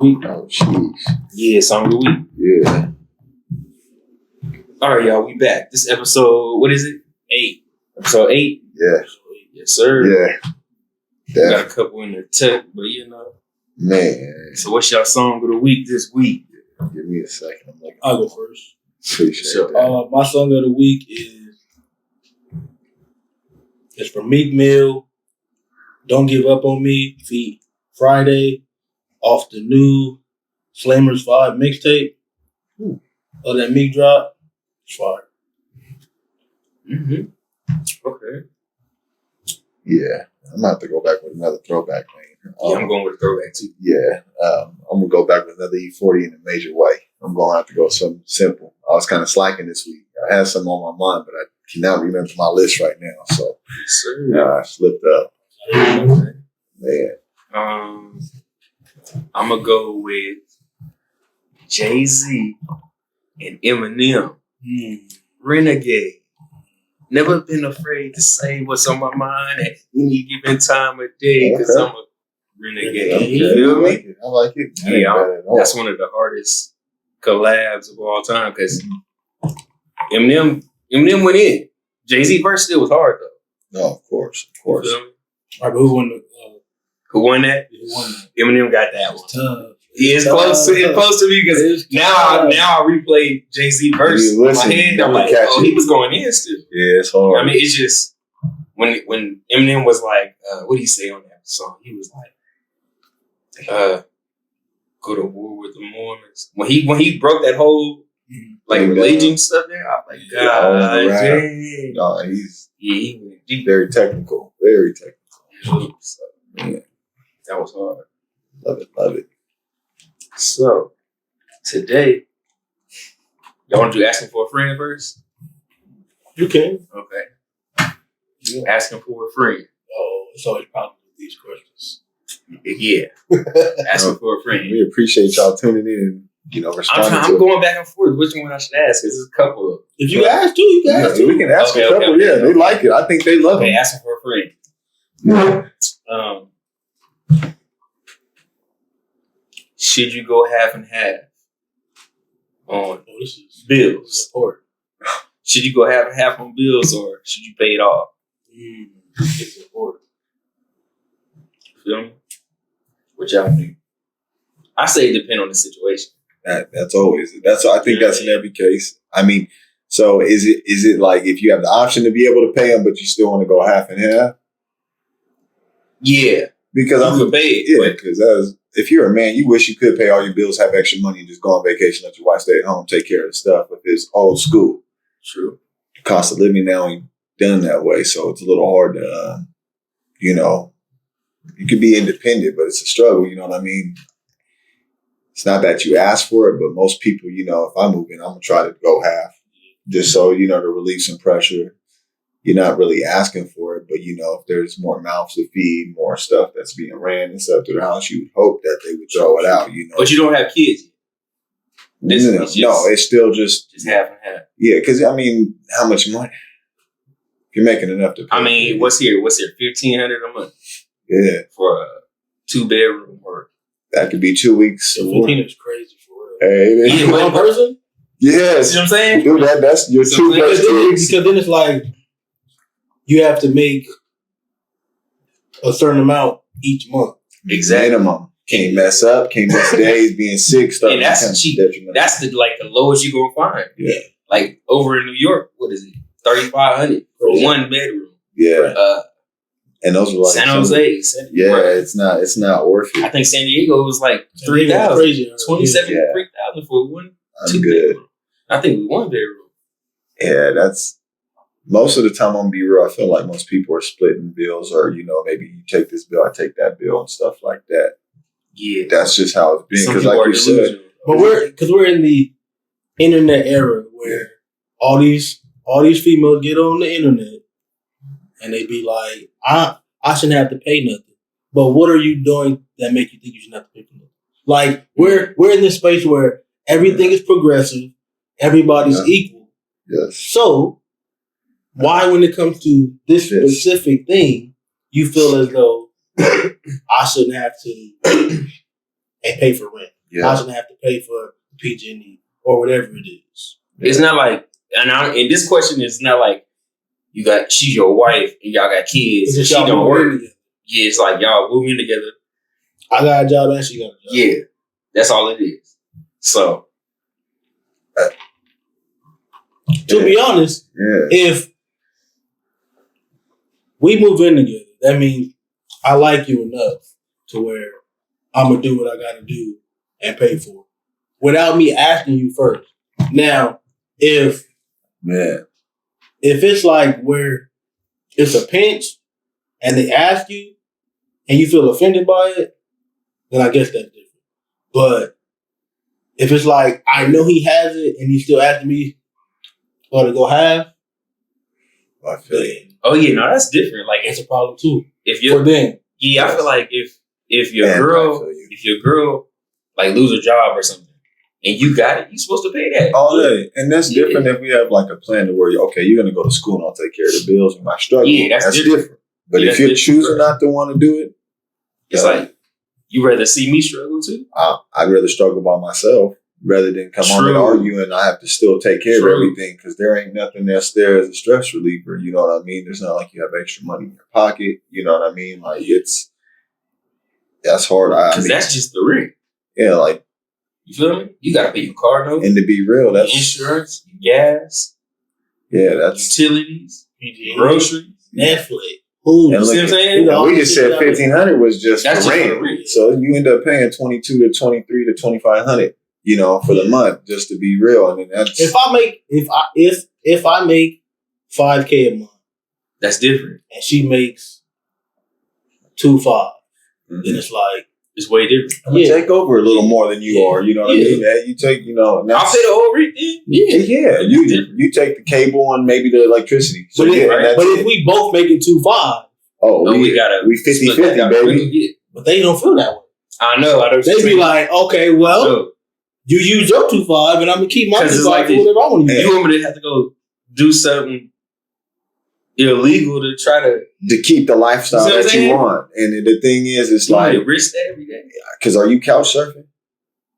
week. Oh, jeez. Yeah, song of the week. Yeah. All right, y'all, we back. This episode, what is it? 8. Episode 8? Yeah. Yes, sir. Yeah. We got a couple in the tuck, but Man. So what's your song of the week this week? Give me a second. I'll go first. Appreciate that. My song of the week is from Meek Mill. Don't Give Up on Me, feat. Friday, off the new Slammers 5 mixtape. Oh, that Meek drop. It's fire. Mm-hmm. Okay. Yeah. I'm going to have to go back with another throwback lane. Yeah, I'm going with a throwback too. Yeah. I'm going to go back with another E40 in a major way. I'm going to have to go something simple. I was kind of slacking this week. I had some on my mind, but I cannot remember my list right now. So I slipped up. Okay. Man. I'm going to go with Jay-Z and Eminem. Renegade. Never been afraid to say what's on my mind at any given time of day because I'm a renegade. Okay. You feel me? I like it. Yeah, that's one of the hardest collabs of all time because Eminem went in. Jay-Z verse still was hard though. No, of course. Of course. All right, but who won that? Who won that? Eminem got that one. Tough. Yeah, it's close to me because now I replay Jay-Z verse in my head. I'm like, he was going in still. Yeah, it's hard. I mean, it's just when Eminem was like, what did he say on that song? He was like, go to war with the Mormons. When he broke that whole religion stuff there, I was like, God dang. No, he went deep. Very technical. Very technical. So, man, that was hard. Love it. So, today, y'all want to do asking for a friend first? You can. Okay. Asking for a friend. Oh, it's always a problem with these questions. Yeah. Asking for a friend. We appreciate y'all tuning in and, responding I'm going back and forth which one I should ask. There's a couple of. If you ask too, you can ask too. We can ask a couple. Okay. They like it. I think they love it. Asking for a friend. Should you go half and half on bills? Support. Should you go half and half on bills or should you pay it off? It's support. Feel me? What y'all think? I say it depends on the situation. That's always it. I think that's in every case. I mean, so is it like if you have the option to be able to pay them, but you still want to go half and half? Yeah, because I'm gonna pay it. Yeah, because if you're a man, you wish you could pay all your bills, have extra money, and just go on vacation, let your wife stay at home, take care of the stuff. If it's old school, true. The cost of living now ain't done that way, so it's a little hard to, you could be independent, but it's a struggle. You know what I mean? It's not that you ask for it, but most people, if I move in, I'm gonna try to go half, just so to relieve some pressure. You're not really asking for it, but if there's more mouths to feed, more stuff that's being ran and stuff through the house, you would hope that they would throw it out. But you don't have kids. No, it's still just half and half. Yeah, because how much money? If you're making enough to pay. What's here? $1,500 a month. Yeah, for a 2-bedroom or that could be 2 weeks. 15 is crazy for real. Hey, one person. Yes, you know what I'm saying? Dude, that's your 2 because then it's like you have to make a certain amount each month. Exactly. Minimum. Can't mess up. Can't miss days. Being sick. Stuff. And that's cheap. That's the lowest you gonna find. Yeah. Like over in New York, what is it? $3,500 for 1 bedroom. Yeah. And those are like San Jose. It's not worth it. I think San Diego was like $3,000. $3,000 for one. I'm good. I think 1 bedroom. Yeah, that's most of the time. I'm gonna be real. I feel like most people are splitting bills, or maybe you take this bill, I take that bill, and stuff like that. Yeah, that's just how it's been. Because, like you said, but we're in the internet era where all these females get on the internet and they be like, I shouldn't have to pay nothing. But what are you doing that make you think you shouldn't have to pay for nothing? Like we're in this space where everything is progressive, everybody's equal. Yes. So why, when it comes to this specific thing, you feel as though I shouldn't have to and pay for rent. Yeah. I shouldn't have to pay for PG&E or whatever it is. It's not like, and this question is not like she's your wife and y'all got kids and she don't work. Yeah, it's like y'all moving together. I got a job and she got a job. Yeah, that's all it is. So, to be honest, if we move in together, that means I like you enough to where I'm going to do what I got to do and pay for it without me asking you first. Now, if it's like where it's a pinch and they ask you and you feel offended by it, then I guess that's different. But if it's like, I know he has it and he's still asking me to go have, I feel you. Oh yeah, no, that's different. Like it's a problem too. If you're, for them. Yeah, I feel like if your girl like lose a job or something and you got it, you're supposed to pay that. Oh yeah, and that's different if we have like a plan to where you're going to go to school and I'll take care of the bills and my struggle. Yeah, that's different. But if you're choosing not to want to do it, it's like you rather see me struggle too. I'd rather struggle by myself rather than come on and argue and I have to still take care of everything because there ain't nothing that's there as a stress reliever. You know what I mean? There's not like you have extra money in your pocket. You know what I mean? Like that's hard. Because that's just the rent. Yeah, like you feel me? You gotta pay your car note. And to be real, that's insurance, gas. Yeah, that's utilities, groceries, Netflix. Ooh, you see what I'm saying? We just said $1,500 was just for rent. So you end up paying $2,200 to $2,300 to $2,500, for the month, just to be real. I mean, that's if I make $5,000 a month, that's different. And she makes $2,500, then it's like it's way different. I'm gonna take over a little more than you are. You know what I mean? You take, I'll pay the whole rent. Yeah. You take the cable and maybe the electricity. So but if we both making $2,500, we 50-50, baby. But they don't feel that way. I know. They be like, okay, well, you use your $2,500 and I'm gonna keep my $2,500 for whatever I want to use. You want me to have to go do something illegal to try to keep the lifestyle that you want. And the thing is, it's like risk that every day. Because are you couch surfing?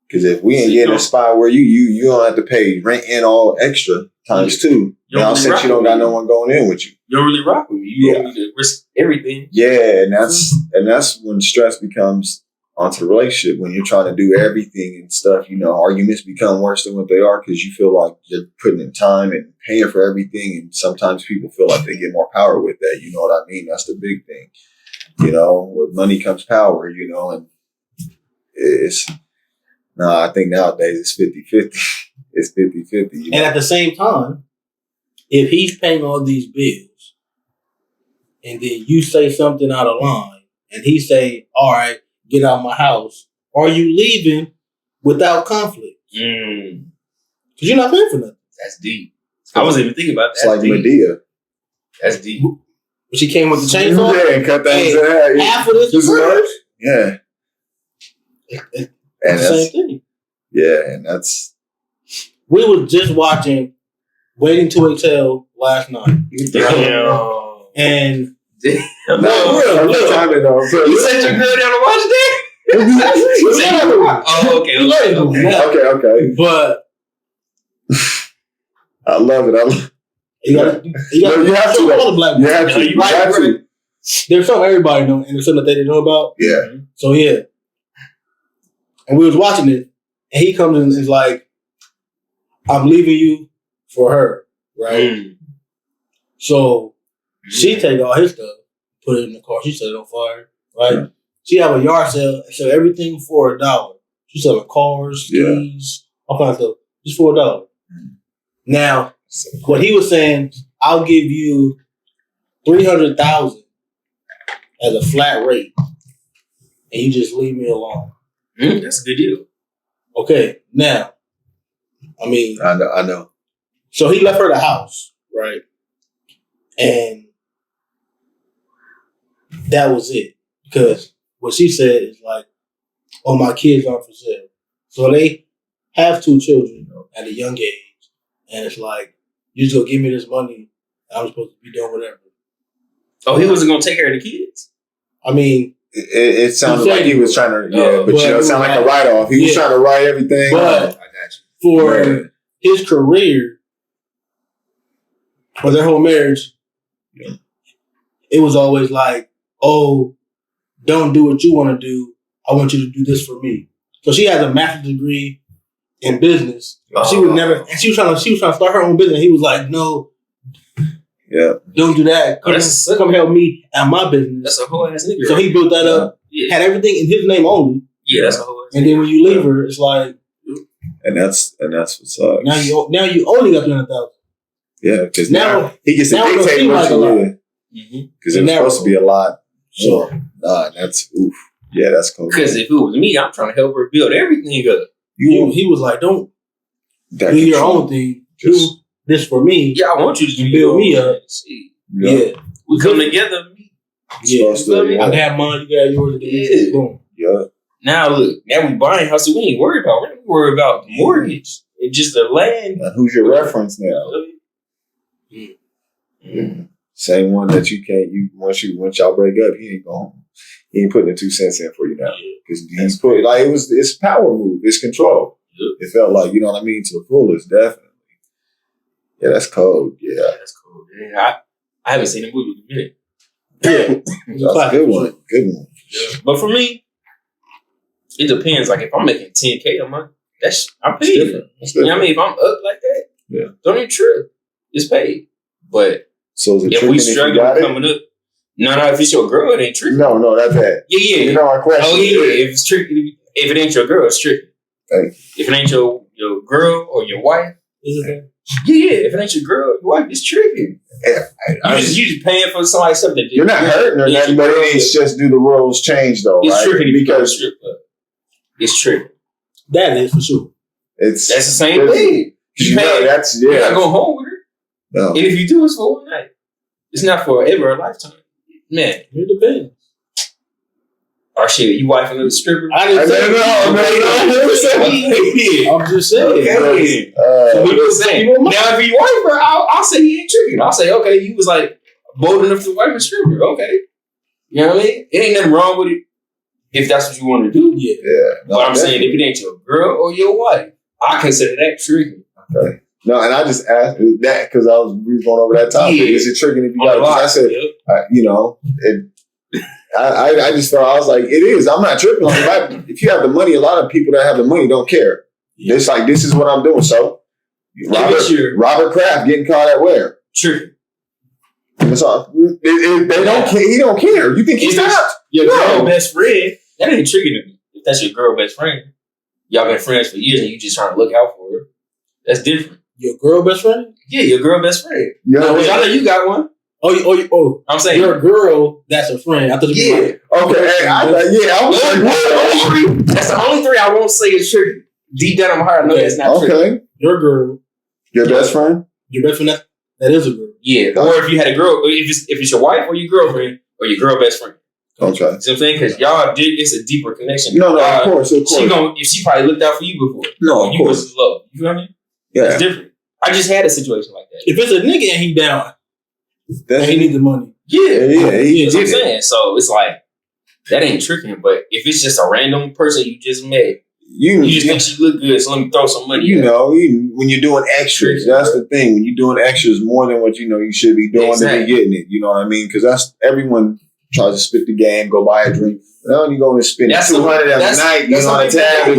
Because if we ain't getting a spot where you don't have to pay rent and all extra times two. Now since you don't got no one going in with you. You don't really rock with me. You don't need to risk everything. Yeah, and that's when stress becomes onto the relationship, when you're trying to do everything and stuff. Arguments become worse than what they are because you feel like you're putting in time and paying for everything, and sometimes people feel like they get more power with that. You know what I mean? That's the big thing. With money comes power, and I think nowadays it's 50-50. It's 50-50. And at the same time, if he's paying all these bills and then you say something out of line and he say, all right, get out of my house, are you leaving without conflict? Because you're not paying for nothing. That's deep. I wasn't even thinking about that. It's like Medea. That's deep. When she came with the chainsaw? Yeah, and cut that in half. Half of this is hers? Yeah. It's the same thing. Yeah, and that's... We were just watching Waiting to Exhale last night. Damn. And... No, you sent your girl down to watch that? Oh, okay. But I love it. You have to. You have to. There's something everybody know, and there's something that they didn't know about. Yeah. So yeah. And we was watching it, and he comes in and is like, "I'm leaving you for her, right?" So she take all his stuff, put it in the car. She set it on fire, right? Yeah. She have a yard sale and sell everything for $1. She selling cars, skis, all kinds of stuff, just for $1. Now, what he was saying, I'll give you $300,000 as a flat rate, and you just leave me alone. That's a good deal. Okay, now, I mean, I know. So he left her the house, right? And that was it. Because what she said is like, oh, my kids aren't for sale. So they have 2 children at a young age. And it's like, you just go give me this money. I'm supposed to be doing whatever. Oh, he wasn't going to take care of the kids? I mean, It sounded like he was trying to, but it sounded like a write-off. He was trying to write everything. But I got you. For his career, for their whole marriage, it was always like, oh, don't do what you want to do. I want you to do this for me. So she has a master's degree in business. She would never, and she was trying to start her own business. He was like, no, don't do that. Come help me at my business. That's a whole ass nigga. So he built that up, had everything in his name only. Yeah, that's a whole ass. And then when you leave her, it's like, and that's what sucks. Now you only got 300,000. Yeah, because now he gets to dictate what you do. Because it was supposed to be a lot. Sure. That's oof. Yeah, that's cool. Because if it was me, I'm trying to help her build everything up. He was like, don't do your own thing. Do this for me. Yeah, I want you to build me up. Yeah. We come together. Yeah. I have mine, you got yours. Yeah. Boom. Yeah. Now look, now we buying house, so we ain't worried about rent. We worry about the mortgage. It's just the land. Now, who's your reference now? Same one that you can't. Once y'all break up, he ain't going. He ain't putting the 2 cents in for you now because he's put it's power move, it's control. It felt like, you know what I mean, to the fullest, definitely. Yeah, that's cold. Yeah, that's cold. Yeah, I haven't seen the movie in a minute. Yeah, that's a good one. Good one. Yeah. But for me, it depends. Like if I'm making $10K a month, I'm paid. You know what I mean? If I'm up like that, don't even trip. It's paid. But so is it if we struggling coming up, no, if it's your girl, it ain't tricky. No, that's that. Yeah. You know our question. Oh yeah, if it's tricky, if it ain't your girl, it's tricky. If it ain't your girl or your wife, is it? Yeah, if it ain't your girl, your wife, it's tricky. Yeah, you just paying for somebody something. You're not hurting or nothing, but it's just do the rules change though? It's right? tricky because it's tricky. That is for sure. That's the same thing. You you're not going home with her. No. And if you do, it's for one night. It's not forever, a lifetime. Man, it depends. Or shit, you wife another stripper? I didn't say no. I'm just saying. Okay. Now, if you wife her, I'll say he ain't tricking. I'll say, okay, you was like bold enough to wife a stripper. Okay. You know what I mean? It ain't nothing wrong with it if that's what you want to do. Yeah. No, but I'm saying if it ain't your girl or your wife, I consider that tricking. Okay. No, and I just asked that because we was going over that topic. Yeah. Is it tricking if you got it? I said, I just thought, I was like, it is. I'm not tripping. If you have the money, a lot of people that have the money don't care. Yeah. It's like, this is what I'm doing. So, Robert Kraft getting caught at where? Tricking. They don't care. He don't care. You think he stopped? Your girl best friend, that ain't tricking to me. If that's your girl best friend, y'all been friends for years and you just trying to look out for her, that's different. Your girl best friend? Yeah, your girl best friend. Yeah, I know you got one. Oh! I'm saying your girl. That's a friend. I thought you okay. Hey, I was that's the only three I won't say is tricky. Deep down in my heart, I know that's not tricky. Okay. Your girl. Your best friend. Your best friend. That is a girl. Yeah. Or if you had a girl, if it's your wife or your girlfriend or your girl best friend. Okay. See what I'm saying? Because it's a deeper connection. No, of course. She probably looked out for you before. No, of you course. was low. You know what I mean? Yeah. It's different. I just had a situation like that. If it's a nigga and he down, and he needs the money. Yeah. That's what I'm saying. So it's like, that ain't tricking. But if it's just a random person you just met, you just think she look good, so let me throw some money. When you're doing extras, that's the thing. When you're doing extras more than what you should be doing to be getting it. You know what I mean? Because that's everyone tries to spit the game, go buy a drink. Now you're going to spend $200 a night. You know, on a tab.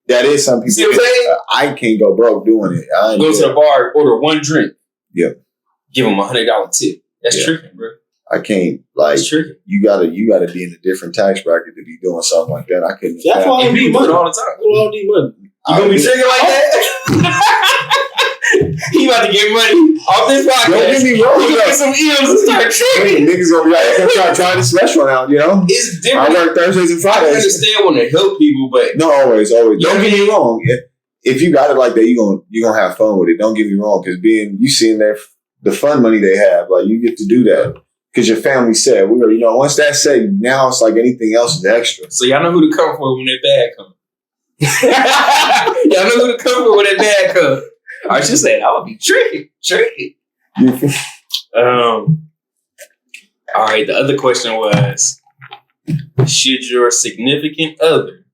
That is some people. See what I'm saying? I can't go broke doing it. Go to the bar, order one drink. Yep. Give them $100 tip. That's tricking, bro. I can't you gotta be in a different tax bracket to be doing something like that. I couldn't. That's why I need money all the time. I don't need money. You gonna be tricking like that? He about to get money off this podcast. Don't get me wrong. He gonna get some M's and start tricking. Niggas gonna be like, try this restaurant out. It's different. I work Thursdays and Fridays. I understand when to help people, but no, always. Don't get me wrong. If you got it like that, you gonna have fun with it. Don't get me wrong, because you seeing the fun money they have, like you get to do that. Because your family said, once that's said, now it's like anything else is extra. So y'all know who to come for when that bag comes. Y'all know who to come for when that bag comes. I should say, I would be tricky. All right, the other question was, should your significant other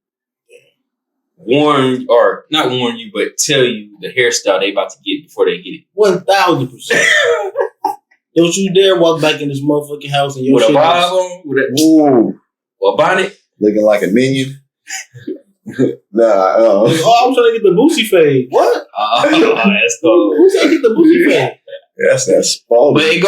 warn or not warn you, but tell you the hairstyle they about to get before they get it? 1,000%. Don't you dare walk back in this motherfucking house and your with shit a bob on, or a bonnet, looking like a minion. I'm trying to get the Boosie fade. What? That's cool. Who's trying to get the Boosie fade? That's spalding. But it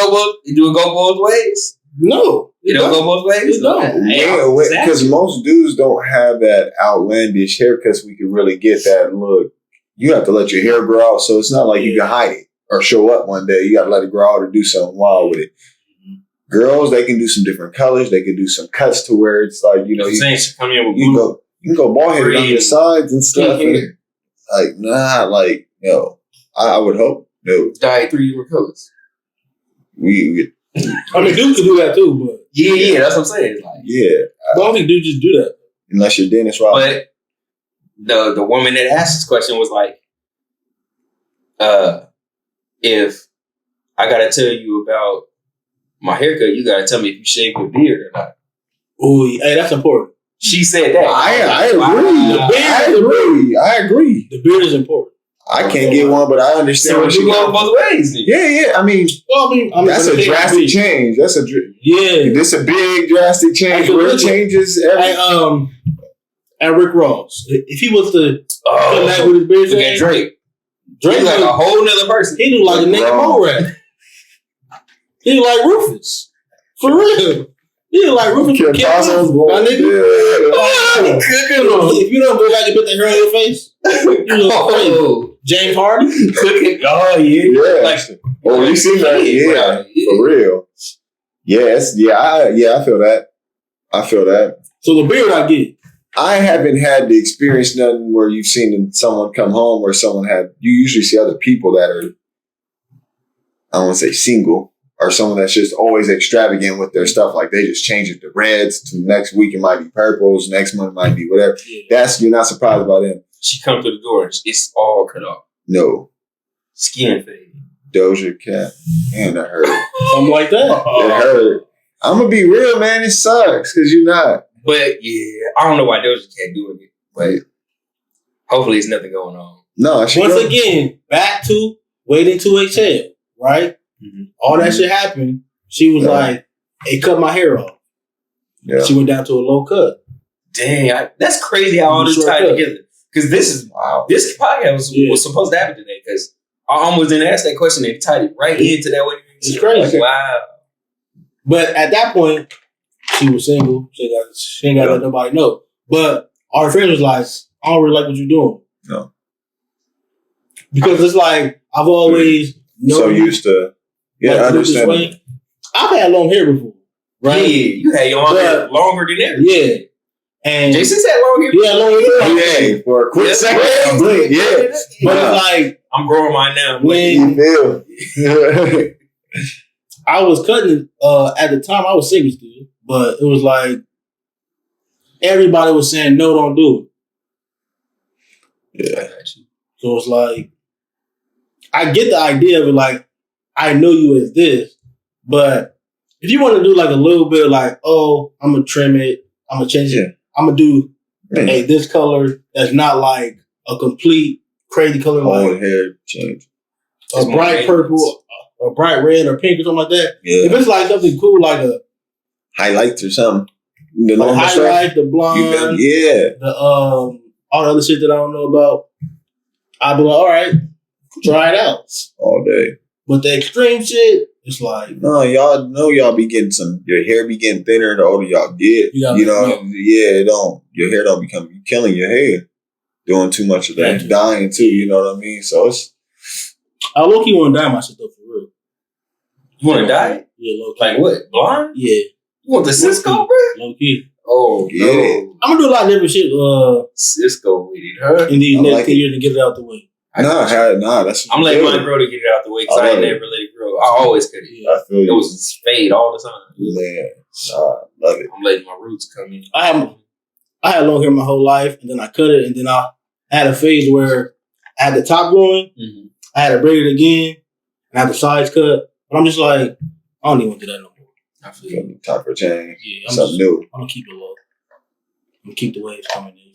do it go both ways? No. It don't go both ways? It don't. Yeah, because most dudes don't have that outlandish haircuts we can really get that look. You have to let your hair grow out, so it's not like you can hide it or show up one day. You got to let it grow out or do something wild with it. Girls, they can do some different colors. They can do some cuts to where it's like, you can go bald headed on your sides and stuff. And I would hope. No. Dye 3 different colors. Dudes can do that too, but yeah, that's what I'm saying. Like, but I don't think dudes just do that unless you're Dennis Rodman. But the woman that asked this question was like, if I gotta tell you about my haircut, you gotta tell me if you shave your beard or not. Oh, hey, that's important. She said that. I agree. The beard is important. I can't get one, but I understand. So you go both ways. Then. Yeah. I mean, that's a drastic change. This a big drastic change. Where it changes every. At Rick Ross, if he was to come back with his beard, look at Drake like a whole nother person. He look like a nigga mole rat. He look like Rufus, for real. He look like Rufus. My nigga. If you don't go back and put that hair on your face, you look crazy. James Harden cooking. Oh yeah. Like, you seen that? Yeah, for real. Yes, I feel that. So the beard I get. I haven't had the experience nothing where you've seen someone come home or someone had. You usually see other people that are, I don't want to say single, or someone that's just always extravagant with their stuff. Like they just change it to reds. To next week it might be purples. Next month it might be whatever. Yeah. You're not surprised about them. She come through the door. It's all cut off. No. Skin fade. Doja Cat. Man, that hurt. Something like that. It hurt. I'm gonna be real, man. It sucks because you're not. But yeah, I don't know why Doja Cat doing it. But hopefully there's nothing going on. No. Once again, back to waiting to exhale. Right. Mm-hmm. All that shit happened. She was like, "Hey, cut my hair off." Yeah. She went down to a low cut. Dang, that's crazy how all this tied together. Because this podcast was supposed to happen today. Because I almost didn't ask that question. They tied it right into that way. It's crazy. Wow. But at that point, she was single. She ain't got to let nobody know. But our friend was like, "I don't really like what you're doing." No. Because it's like I've always known used to. Yeah, I understand. I've had long hair before, right? Yeah, you had your hair longer than ever. Yeah. And Jason's had long hair. Yeah, long hair. Yeah, for a quick second. Yeah. But it's like I'm growing mine now. When I was cutting at the time, I was single still, but it was like everybody was saying no, don't do it. Yeah. So it's like I get the idea of it, like I know you as this, but if you want to do like a little bit of like, oh, I'm gonna trim it, I'm gonna change it, I'm gonna do this color that's not like a complete crazy color, like hair change, a bright purple, or bright red or pink or something like that. Yeah. If it's like something cool, like a highlights or something, the highlight, the blonde, the all the other shit that I don't know about, I'd be like, all right, try it out all day. But the extreme shit, it's like y'all know y'all be getting your hair be getting thinner the older y'all get. It don't your hair don't become killing your hair doing too much of that dying too. You know what I mean? So it's I low key want to dye my shit though for real. You want to dye? Yeah, low key. Like what? Blonde? Yeah. You want the Cisco, bro? Low key. Oh yeah. No. I'm gonna do a lot of different shit. Cisco with it, huh? In these next 2 years to get it out the way. That's. I'm letting mine grow to get it out the way because I ain't never let it grow. I always cut it. I feel you. It was fade all the time. Man, love it. I'm letting my roots come in. I had long hair my whole life, and then I cut it, and then I had a phase where I had the top growing. Mm-hmm. I had to braid it again, and I had the sides cut. But I'm just like, I don't even want to do that no more. I feel you. Top for change. Yeah, something new. I'm gonna keep it low. keep the waves coming in.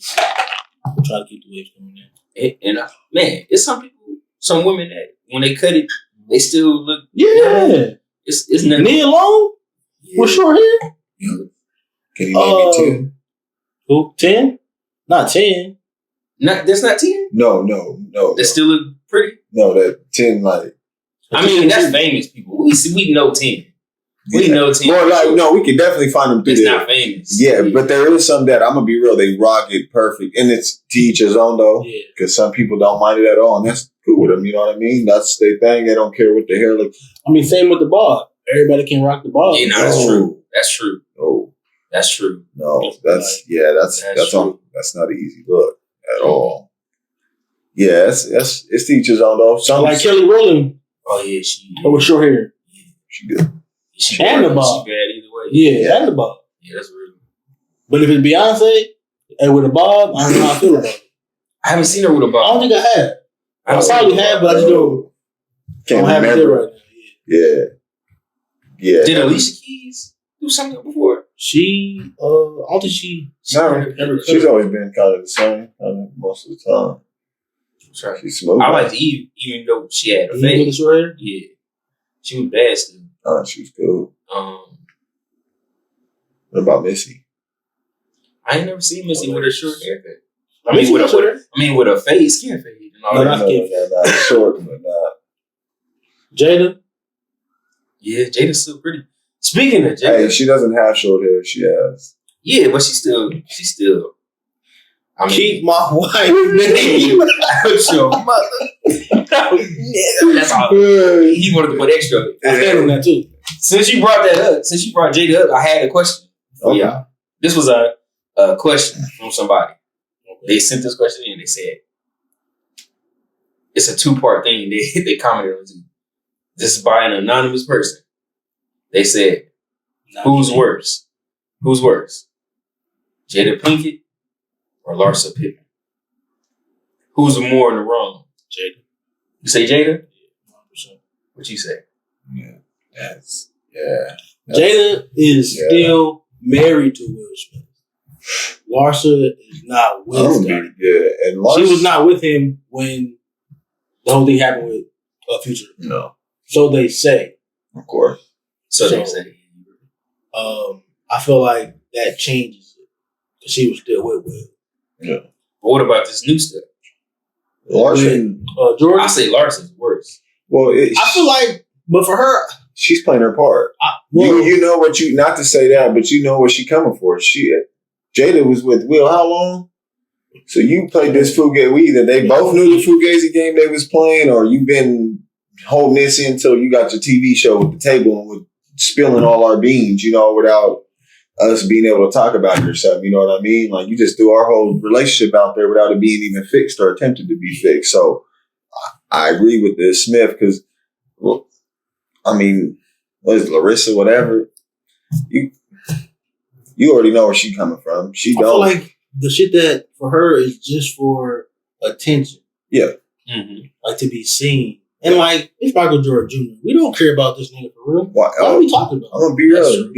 Try to keep the waves coming in. And man, it's some women that when they cut it, they still look. Yeah. It's nothing. Nia Long with short hair. Yeah. Can you name me 10? Who? 10? Not 10. That's not 10? No. They still look pretty? No, that 10, like. I mean, that's famous people. We know 10. We know 10. More like, no, we can definitely find them through It's there. not famous. Yeah, but there is some that, I'm going to be real, they rock it perfect. And it's to each his own, though. Yeah. Because some people don't mind it at all. And that's cool with them, you know what I mean? That's their thing. They don't care what the hair looks. I mean, same with the bob. Everybody can rock the bob. Yeah, no, that's true. That's true. Oh. That's true. No, that's not an easy look at all. Yeah, it's to each his own, though. Some like Kelly Rowland. Oh, yeah, she. Oh, with short hair. Yeah. She good. She and the bob. She bad either way. Yeah, and the bob. Yeah, that's real. But if it's Beyonce and with a bob, I don't know how I feel about it. I haven't seen her with a bob. I don't think I have. I probably have, but I just don't have it right now. Yeah. Did Alicia Keys do something before? She, I don't think she she's always been kind of the same most of the time. Right. She's smooth. I liked Eve, even though she had a face. Yeah. She was bad still. She was cool. What about Missy? I ain't never seen Missy with her short haircut. I mean, with her face, skin fade. And all not short, but not. Jada? Yeah, Jada's still pretty. Speaking of Jada. Hey, she doesn't have short hair. She has. Yeah, but she's still. I mean, keep my wife name out your mother. That's all. He wanted to put extra. I stand on that too. Since you brought Jada up, I had a question for y'all. This was a question from somebody. They sent this question in. They said it's a 2-part thing. They commented on it. This is by an anonymous person. They said, "Who's worse? Who's worse, Jada Pinkett or Larsa Pippen? Who's more in the wrong?" Jada. You say Jada? 100%. What you say? Yeah. Jada is still married to Will Smith. Larsa is not with him. Yeah, and Larsa, she was not with him when the whole thing happened with Future. No. So they say. Of course. So they say. I feel like that changes it. Because she was still with Will. Yeah. But what about this new stuff? Larsa. Jordan? I say Larsa's worse. Well, I feel like, but for her, she's playing her part. You know what not to say that, but you know what she coming for. Jada was with Will how long? So you played this Fugazi that they both knew the Fugazi game they was playing, or you've been holding this in until you got your TV show with the table and with spilling all our beans, without us being able to talk about it or something, you know what I mean? Like you just threw our whole relationship out there without it being even fixed or attempted to be fixed. So I agree with this Smith because, I mean, what is it, Larissa, whatever? You already know where she's coming from. I feel like the shit that for her is just for attention. Yeah. Mm-hmm. Like to be seen. And like, it's Michael Jordan Jr. We don't care about this nigga for real. What are we talking about? I'm going to be real. Didn't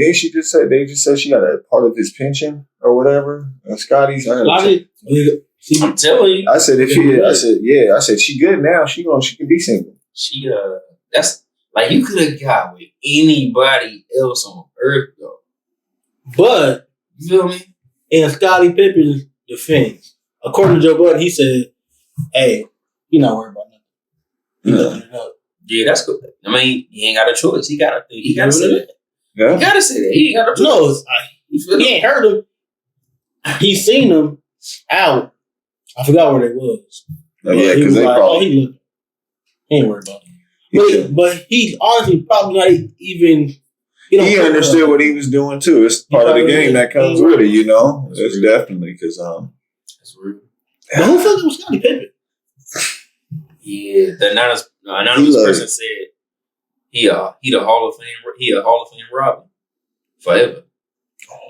they just said she got a part of his pension or whatever? Scotty's. I'm telling you. I said, she good now. She can be single. That's like, you could have got with anybody else on earth, though. But, you feel me? In Scottie Pippen's defense, according to Joe Budden, he said, hey, you're not worried about nothing. Yeah, that's good. I mean, he ain't got a choice. He got to say that. Yeah. He got to say that. He ain't got a choice. No, he ain't heard him. He seen them out. I forgot where they was. Oh, yeah, because they probably... he ain't worried about it. But he honestly probably not even... He understood what he was doing too. It's part of the game that comes with it, It's definitely because that's rude. But who fucking was Scottie Pippen? Yeah, the anonymous person said he the Hall of Fame. He a Hall of Fame Robin forever.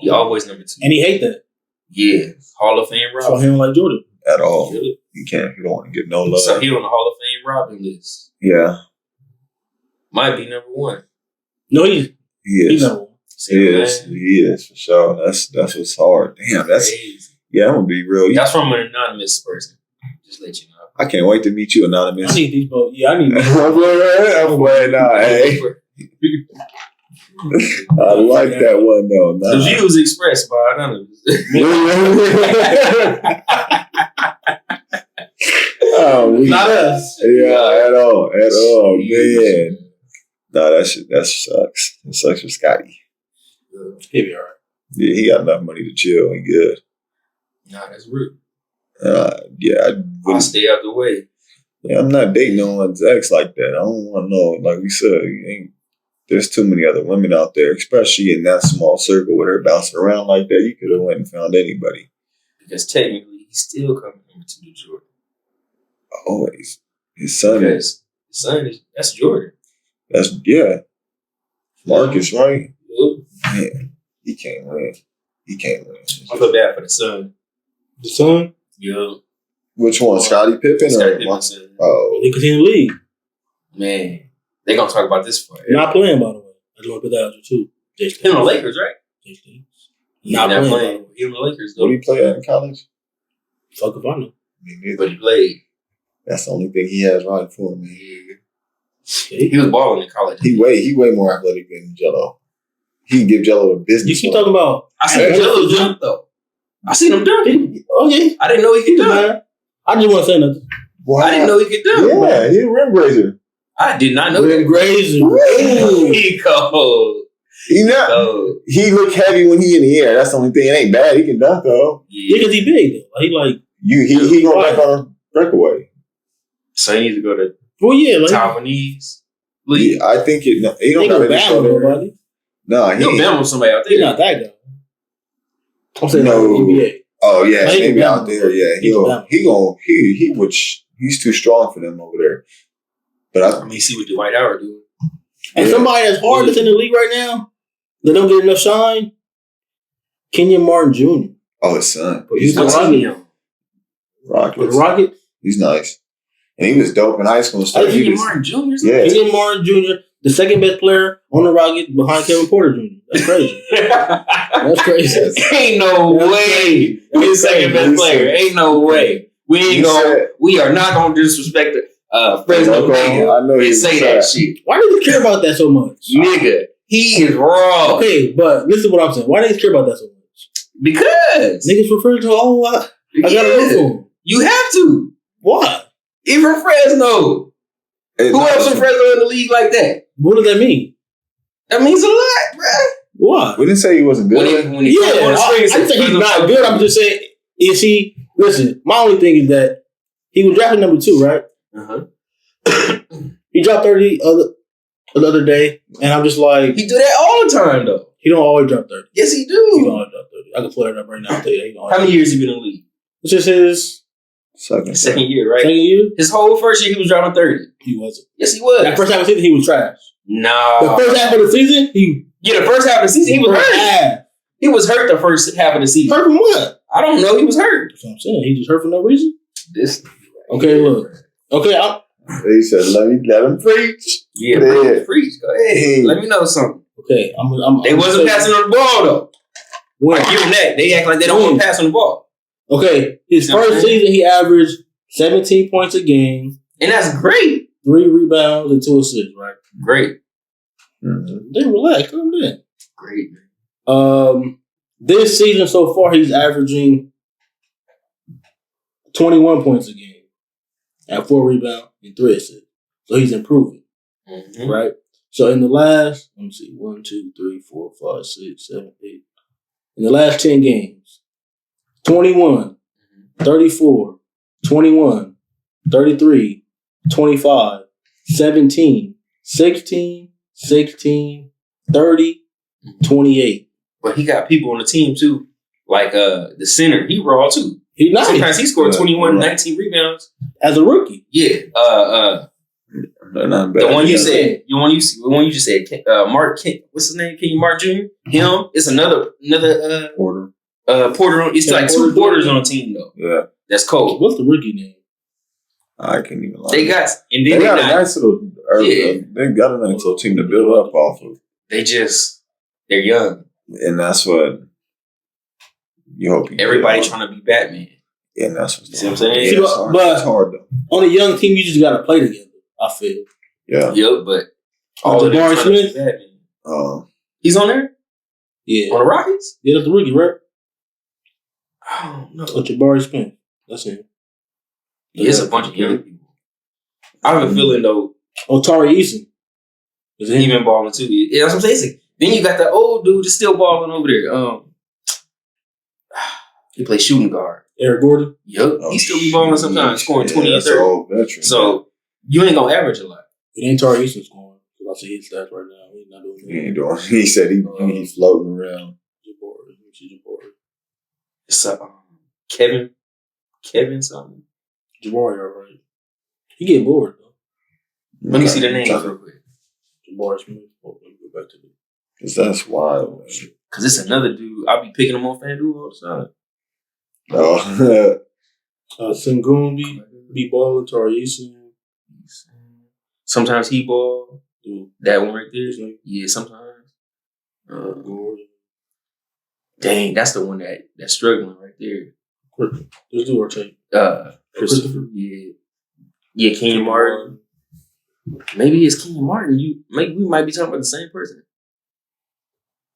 He always number 2, and he hate that. Yeah, Hall of Fame Robin. So he don't like Jordan at all. You can't. You don't want to get no love. So he on the Hall of Fame Robin list. Yeah, might be number 1. No, he is. He is for sure. That's what's hard. Damn, that's crazy. Yeah, I'm gonna be real. That's from an anonymous person. Just let you know. I can't wait to meet you, anonymous. I need these both. Yeah, I need these. I'm playing now. Hey, I like that one though. The views expressed by anonymous. Not us. Yeah, at all, man. No, that sucks. It sucks for Scotty. He'll be all right. Yeah, he got enough money to chill. He good. Nah, that's rude. Yeah, I'll stay out the way. Yeah, I'm not dating no one's ex like that. I don't want to know. Like we said, there's too many other women out there, especially in that small circle with her bouncing around like that. You could have went and found anybody. Because technically, he's still coming to New Jordan. Always. His son that's Jordan. Yeah. Marcus, right? Yeah. Man, he can't win. I feel bad for the son. The son? Yeah. Which one? Scottie Pippen or Pippen? Oh. He continue to lead. Man. They're going to talk about this for Not playing, by the way. I just want to put that out there, too. He's on the Lakers, right? Not playing. He's on the Lakers, though. What did he play at in college? Fuck if I know. Me neither. But he played. That's the only thing he has right for him, man. He was balling in college. He way more athletic than Jello. He give Jello a business. You keep talking about... I seen Jello jump, though. I seen him dunk. Okay. I didn't know he could dunk. I just want to say nothing. Wow. I didn't know he could dunk. Yeah, he a rim raiser. I did not know Rim grazer. He cold. He look heavy when he in the air. That's the only thing. It ain't bad. He can dunk though. Yeah, because he big though. He like he gonna back on a breakaway. So he needs to go to like Taiwanese. Yeah, I think he don't got any nobody. No, he'll battle somebody out there. He's not that guy. I'm saying no. NBA. Oh yeah, like, maybe out there. Yeah, he's too strong for them over there. But I mean, see what Dwight Howard doing. And somebody that's hard that's in the league right now that don't get enough shine, Kenyon Martin Jr. Oh, his son. He's the Rockets. He's nice. And he was dope in high school. Kenyon Martin Jr.? Yeah. Kenyon Martin Jr., the second best player on the Rockets behind Kevin Porter Jr. That's crazy. That's crazy. Ain't no way. He's the second best player. Ain't no way. We are not going to disrespect it. Fresno I know he say that shit. Why do you care about that so much? Nigga, he is wrong. Okay, but listen to what I'm saying. Why do you care about that so much? Because niggas refer to, I gotta look for him. You have to. Why? Even Fresno. Who else in Fresno in the league like that? What does that mean? That means a lot, bruh. Why? We didn't say he wasn't good. I didn't say he's not good. I'm just saying, is he? Listen, my only thing is that he was drafted number 2, right? He dropped 30 the other day, and I'm just like... He do that all the time, though. He don't always drop 30. Yes, he do. He don't always drop 30. I can pull that up right now. I'll tell you how many years he been in the league? It's just his... Second year, right? Second year? His whole first year, he was dropping 30. He wasn't. Yes, he was. That first half of the season, he was trash. No. The first half of the season, the first half of the season, he was hurt. He was hurt the first half of the season. Hurt from what? I don't know. He was hurt. That's what I'm saying. He just hurt for no reason? Okay, look. Okay, he said, let him preach. Yeah, preach. Go ahead. Hey. Let me know something. Okay, they wasn't passing on the ball, though. When? I give them that. They act like they don't want to pass on the ball. Okay, his first season, he averaged 17 points a game. And that's great. 3 rebounds and 2 assists, right? Great. Mm-hmm. Then relax. Calm down. Great. This season so far, he's averaging 21 points a game at 4 rebounds and 3 assists. So he's improving, right? So in the last, let me see, 1, 2, 3, 4, 5, 6, 7, 8. In the last 10 games, 21, 34, 21, 33, 25, 17, 16, 16, 30, 28. But he got people on the team too. Like the center, he raw too. He's nice. Sometimes he scored 21, 19 rebounds. As a rookie. Yeah. The one you said, the one you just said, Mark King, what's his name? Kenyon Martin Jr. Him. It's another Porter. Porter. It's like 2 Porters on a team though. Yeah. That's cold. What's the rookie name? I can't even lie. They got a nice little. They got a nice little team to build up off of. They're young, and that's what You hope you everybody trying to be Batman. Yeah, that's what's see what I'm saying. Yeah, it's hard though. On a young team, you just got to play together. I feel. Yeah. Yep, but Jabari Smith. He's on there. Yeah. On the Rockets. Yeah, that's the rookie, right? I don't know. Jabari Smith. That's him. Yeah, it's a bunch of young people. I have a feeling though. Tari Eason. He been balling too. Yeah, that's what I'm saying. Then you got the old dude that's still balling over there. He plays shooting guard. Eric Gordon? Yep. He still be balling sometimes, scoring 20 and 30. Old veteran, so you ain't gonna average a lot. It ain't Tari Eason scoring. I see his stats right now. He's not doing that. He ain't doing. He said he's floating around. Jabari. It's Kevin something. Jabari, all right. He get bored though. Let me see the names real quick. Jabari Smith. Go back to it. Cause that's wild. Cause it's another dude. I'll be picking him on FanDuel all the time. Oh. Sengun be balling. Tari Eason. Sometimes he ball. That one right there. Yeah, sometimes. Dang, that's the one that's struggling right there. Let's do our tape. Christopher. Yeah, Kenyon Martin. Maybe it's Kenyon Martin. We might be talking about the same person.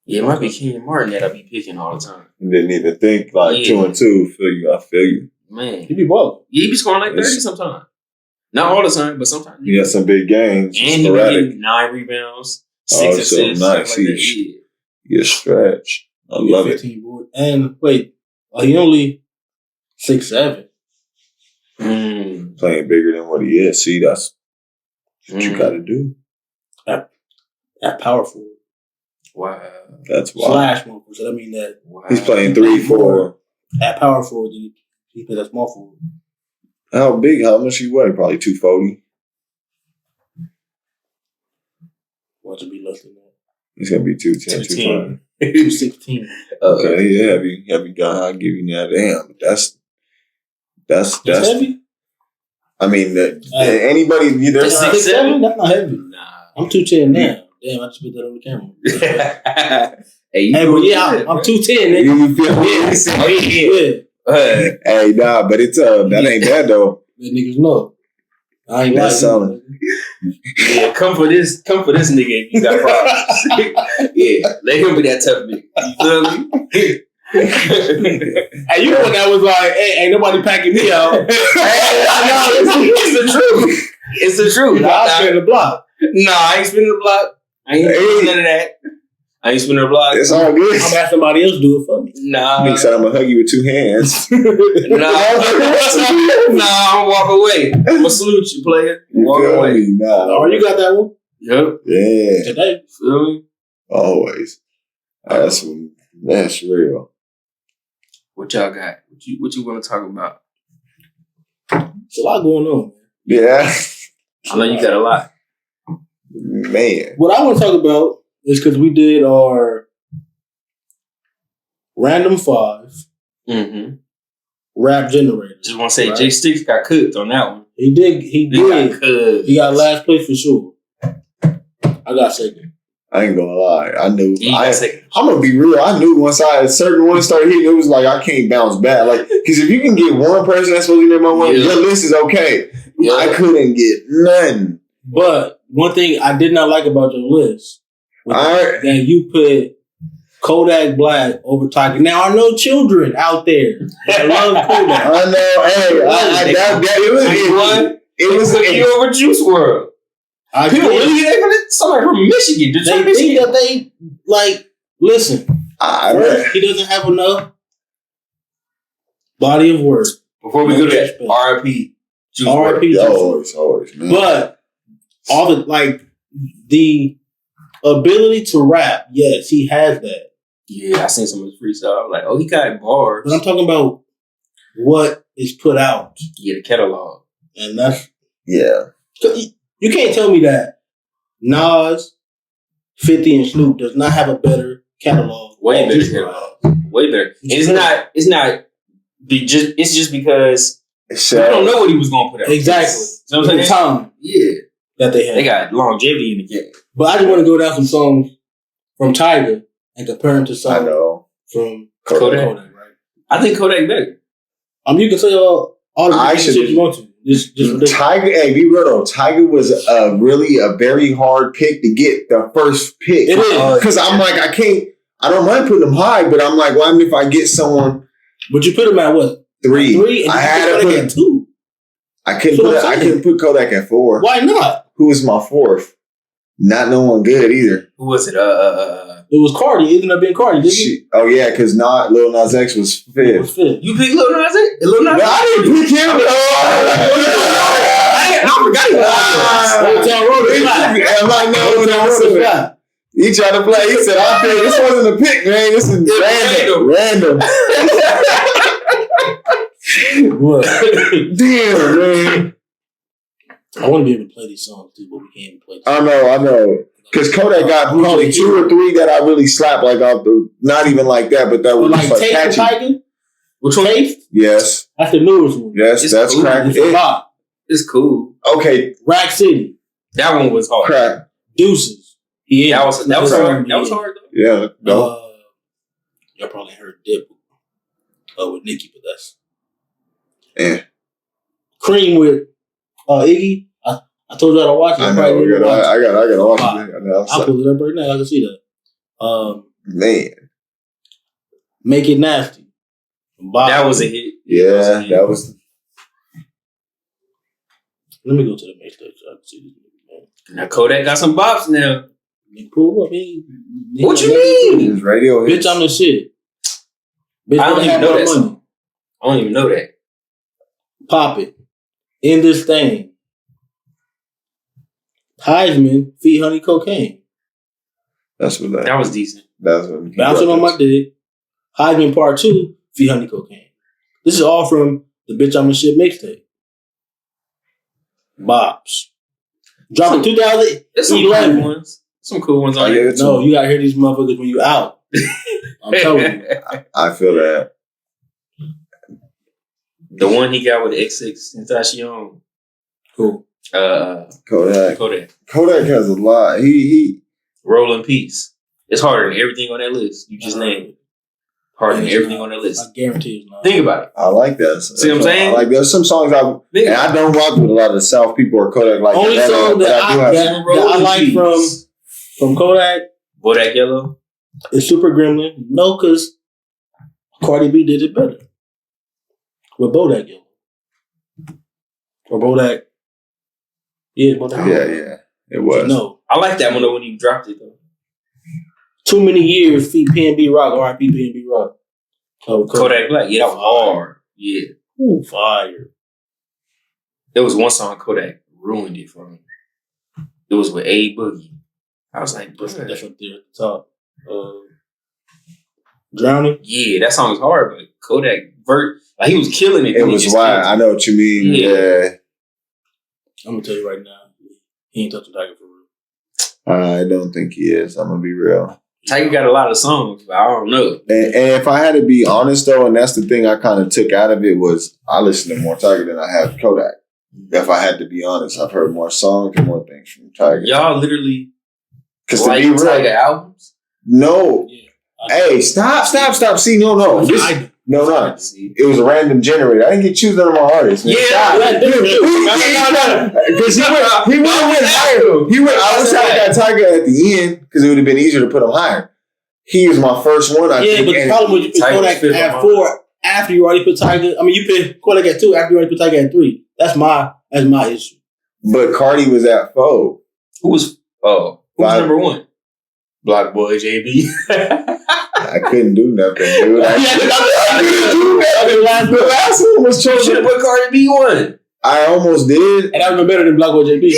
Yeah, it might be Kenyon Martin that I be picking all the time. You didn't even think 2 and 2. I feel you. Man, he be balling. Yeah, he be scoring like 30 sometimes. Not all the time, but sometimes. He got some big games. And he be getting 9 rebounds, 6 assists. Nice. He a stretch. I love 15 board. And wait, he only 6'7". Playing bigger than what he is. See, that's what you got to do. At power forward. Wow. That's wild. Slash one. So that mean that he's playing 3-4. At power forward, then he plays at small forward. How big? How much he weigh? Probably 240. Watch it be less than that. He's gonna be 210, 220. 216. Okay, yeah, heavy guy. I'll give you that. Damn, that's heavy. I mean, anybody? That's 6'7". That's not heavy. Nah, I'm 210 now. Damn, I just put that on the camera. Hey, but yeah, I'm 210. Nigga. You feel me? Hey, nah, but it's that ain't bad though. Let niggas know. I ain't that's solid. Yeah, come for this nigga if you got problems. Yeah, let him be that tough nigga. You feel me? Hey, you know that was like, hey, ain't nobody packing me out. It's the truth. It's the truth. I spin the block. Nah, I ain't spinning the block. I ain't doing none of that. I ain't spinning the block. It's all good. I'm having somebody else do it for me. Nah. Nigga said I'm gonna hug you with 2 hands. Nah, I'm walk away. I'm gonna salute you, player. Walk away. Nah. Oh, you got that one? Yep. Yeah. Today. Feel me? Always. That's real. What y'all got? What you want to talk about? It's a lot going on, man. Yeah. I know you got a lot. Man. What I want to talk about is because we did our random 5 rap generator. Just want to say, J Sticks got cooked on that one. He did. He got last place for sure. I got second. I ain't gonna lie. I knew. I'm gonna be real. I knew once certain ones started hitting, it was like I can't bounce back. Like, because if you can get one person that's supposed to be number one, your list is okay. Yeah. I couldn't get none. But one thing I did not like about your list was that you put Kodak Black over Tiger. Now I know children out there that love Kodak. I know. It was you over Juice WRLD. People really get that? Somebody from Michigan. They think that they listen. First, he doesn't have enough body of work. Before we go to R.I.P. Juice WRLD. Always, man. But all the ability to rap, yes, he has that. Yeah, I seen some of his freestyle. I'm like, oh, he got bars. But I'm talking about what is put out. Yeah, the catalog. And that's... Yeah. You can't tell me that Nas, 50, and Snoop does not have a better catalog. Way better catalog. Way better. It's just because we don't know what he was going to put out. Exactly. You know what I'm saying? Time. Yeah. That they have. They got longevity in the game. But I just want to go down some songs from Tiger and compare them to songs from Kodak. Right? I think Kodak better. You can say all the shit you want to. Just Tiger, hey, be real though. Tiger was really a very hard pick to get the first pick. It is. Because I'm like, I don't mind putting them high, but I'm like, well, if I get someone. But you put him at what? 3. And I had to put at 2. I couldn't put Kodak at 4. Why not? Who was my 4th? Not no one good either. Who was it? It was Cardi. It ended up being Cardi, didn't it? Oh yeah, because Lil Nas X was 5th. You picked Lil Nas X? Lil Nas X? No, I didn't pick him. I forgot no. He tried to play. He said, "I picked. This wasn't a pick, man. This is random." What? Damn, man. I want to be able to play these songs too, but we can't even play. I know. Because Kodak got probably 2 or 3 that I really slapped like off the. Not even like that, but that was like Taste Tiger. Which one? Taste? Yes. That's the newest one. Yes, it's that's cool. crack. It's cool. Okay. Rack City. That one was hard. Crack. Deuces. Yeah, that was hard. That was hard though. Yeah. No. Y'all probably heard Dip with Nicki, but that's Cream with Iggy. I told you how to watch it. I know. I gotta watch it. I'll pull it up right now. I can see that. Man. Make It Nasty. That was a hit. Yeah, that was. Let me go to the mixtape so I can see this. Now Kodak got some bops now. Pull up. What you mean? His radio hits. Bitch, I'm the shit. Bitch, I don't even know that money. song. I don't even know that. Pop It. In This Thing. Heisman, Feed Honey Cocaine. That's what that was decent. That's what Bouncing on My Dick. Heisman Part 2, Feed Honey Cocaine. This is all from the Bitch I'm the Shit mixtape. Bops. Dropped in 2011. Some cool ones on here. No, you gotta hear these motherfuckers when you out. I'm telling you. I feel that. The one he got with XXXTentacion. Cool. Kodak has a lot. He Roll in Peace. It's harder than everything on that list. You just named it. Harder than everything on that list. I guarantee it's not. Think about it. I like that. See what I'm saying? I like there's some songs I don't rock with a lot of the South people or Kodak like only that. Only song that I like from Kodak. Bodak Yellow. Is Super Gremlin. No, because Cardi B did it better. With Bodak Yellow. Or Bodak. Yeah, Bodak Yellow. Yeah. It was. No. I like that one though when you dropped it though. Too Many Years, feat PNB Rock, R.I.P. PNB Rock. Kodak Black, yeah, that was hard. Yeah. Ooh, fire. There was one song Kodak ruined it for me. It was with A Boogie. I was like, that's right there at the top. Drowning? Yeah, that song was hard, but Kodak he was killing it. It was wild. I know what you mean. Yeah. I'm gonna tell you right now, he ain't touching Tiger for real. I don't think he is. I'm gonna be real. Tiger got a lot of songs, but I don't know. And if I had to be honest though, and that's the thing I kind of took out of it was I listened to more Tiger than I have Kodak. If I had to be honest, I've heard more songs and more things from Tiger. Y'all literally like to be real, Tiger albums? No. Yeah, hey, stop. See, no. No. It was a random generator. I didn't get choose none of my artists. Man. Yeah, because he went higher. I wish I got Tiger at the end because it would have been easier to put him higher. He was my first one. I think. But the problem was you put Kodak at 4 after you already put Tiger. I mean, you put Kodak at 2 after you already put Tiger at 3. That's my issue. But Cardi was at 4. Who was number 1? Block Boy JB. I couldn't do nothing, dude. I couldn't do nothing. The last one was chosen. You should have put Cardi B 1. I almost did. And that would have been better than Block Boy JB.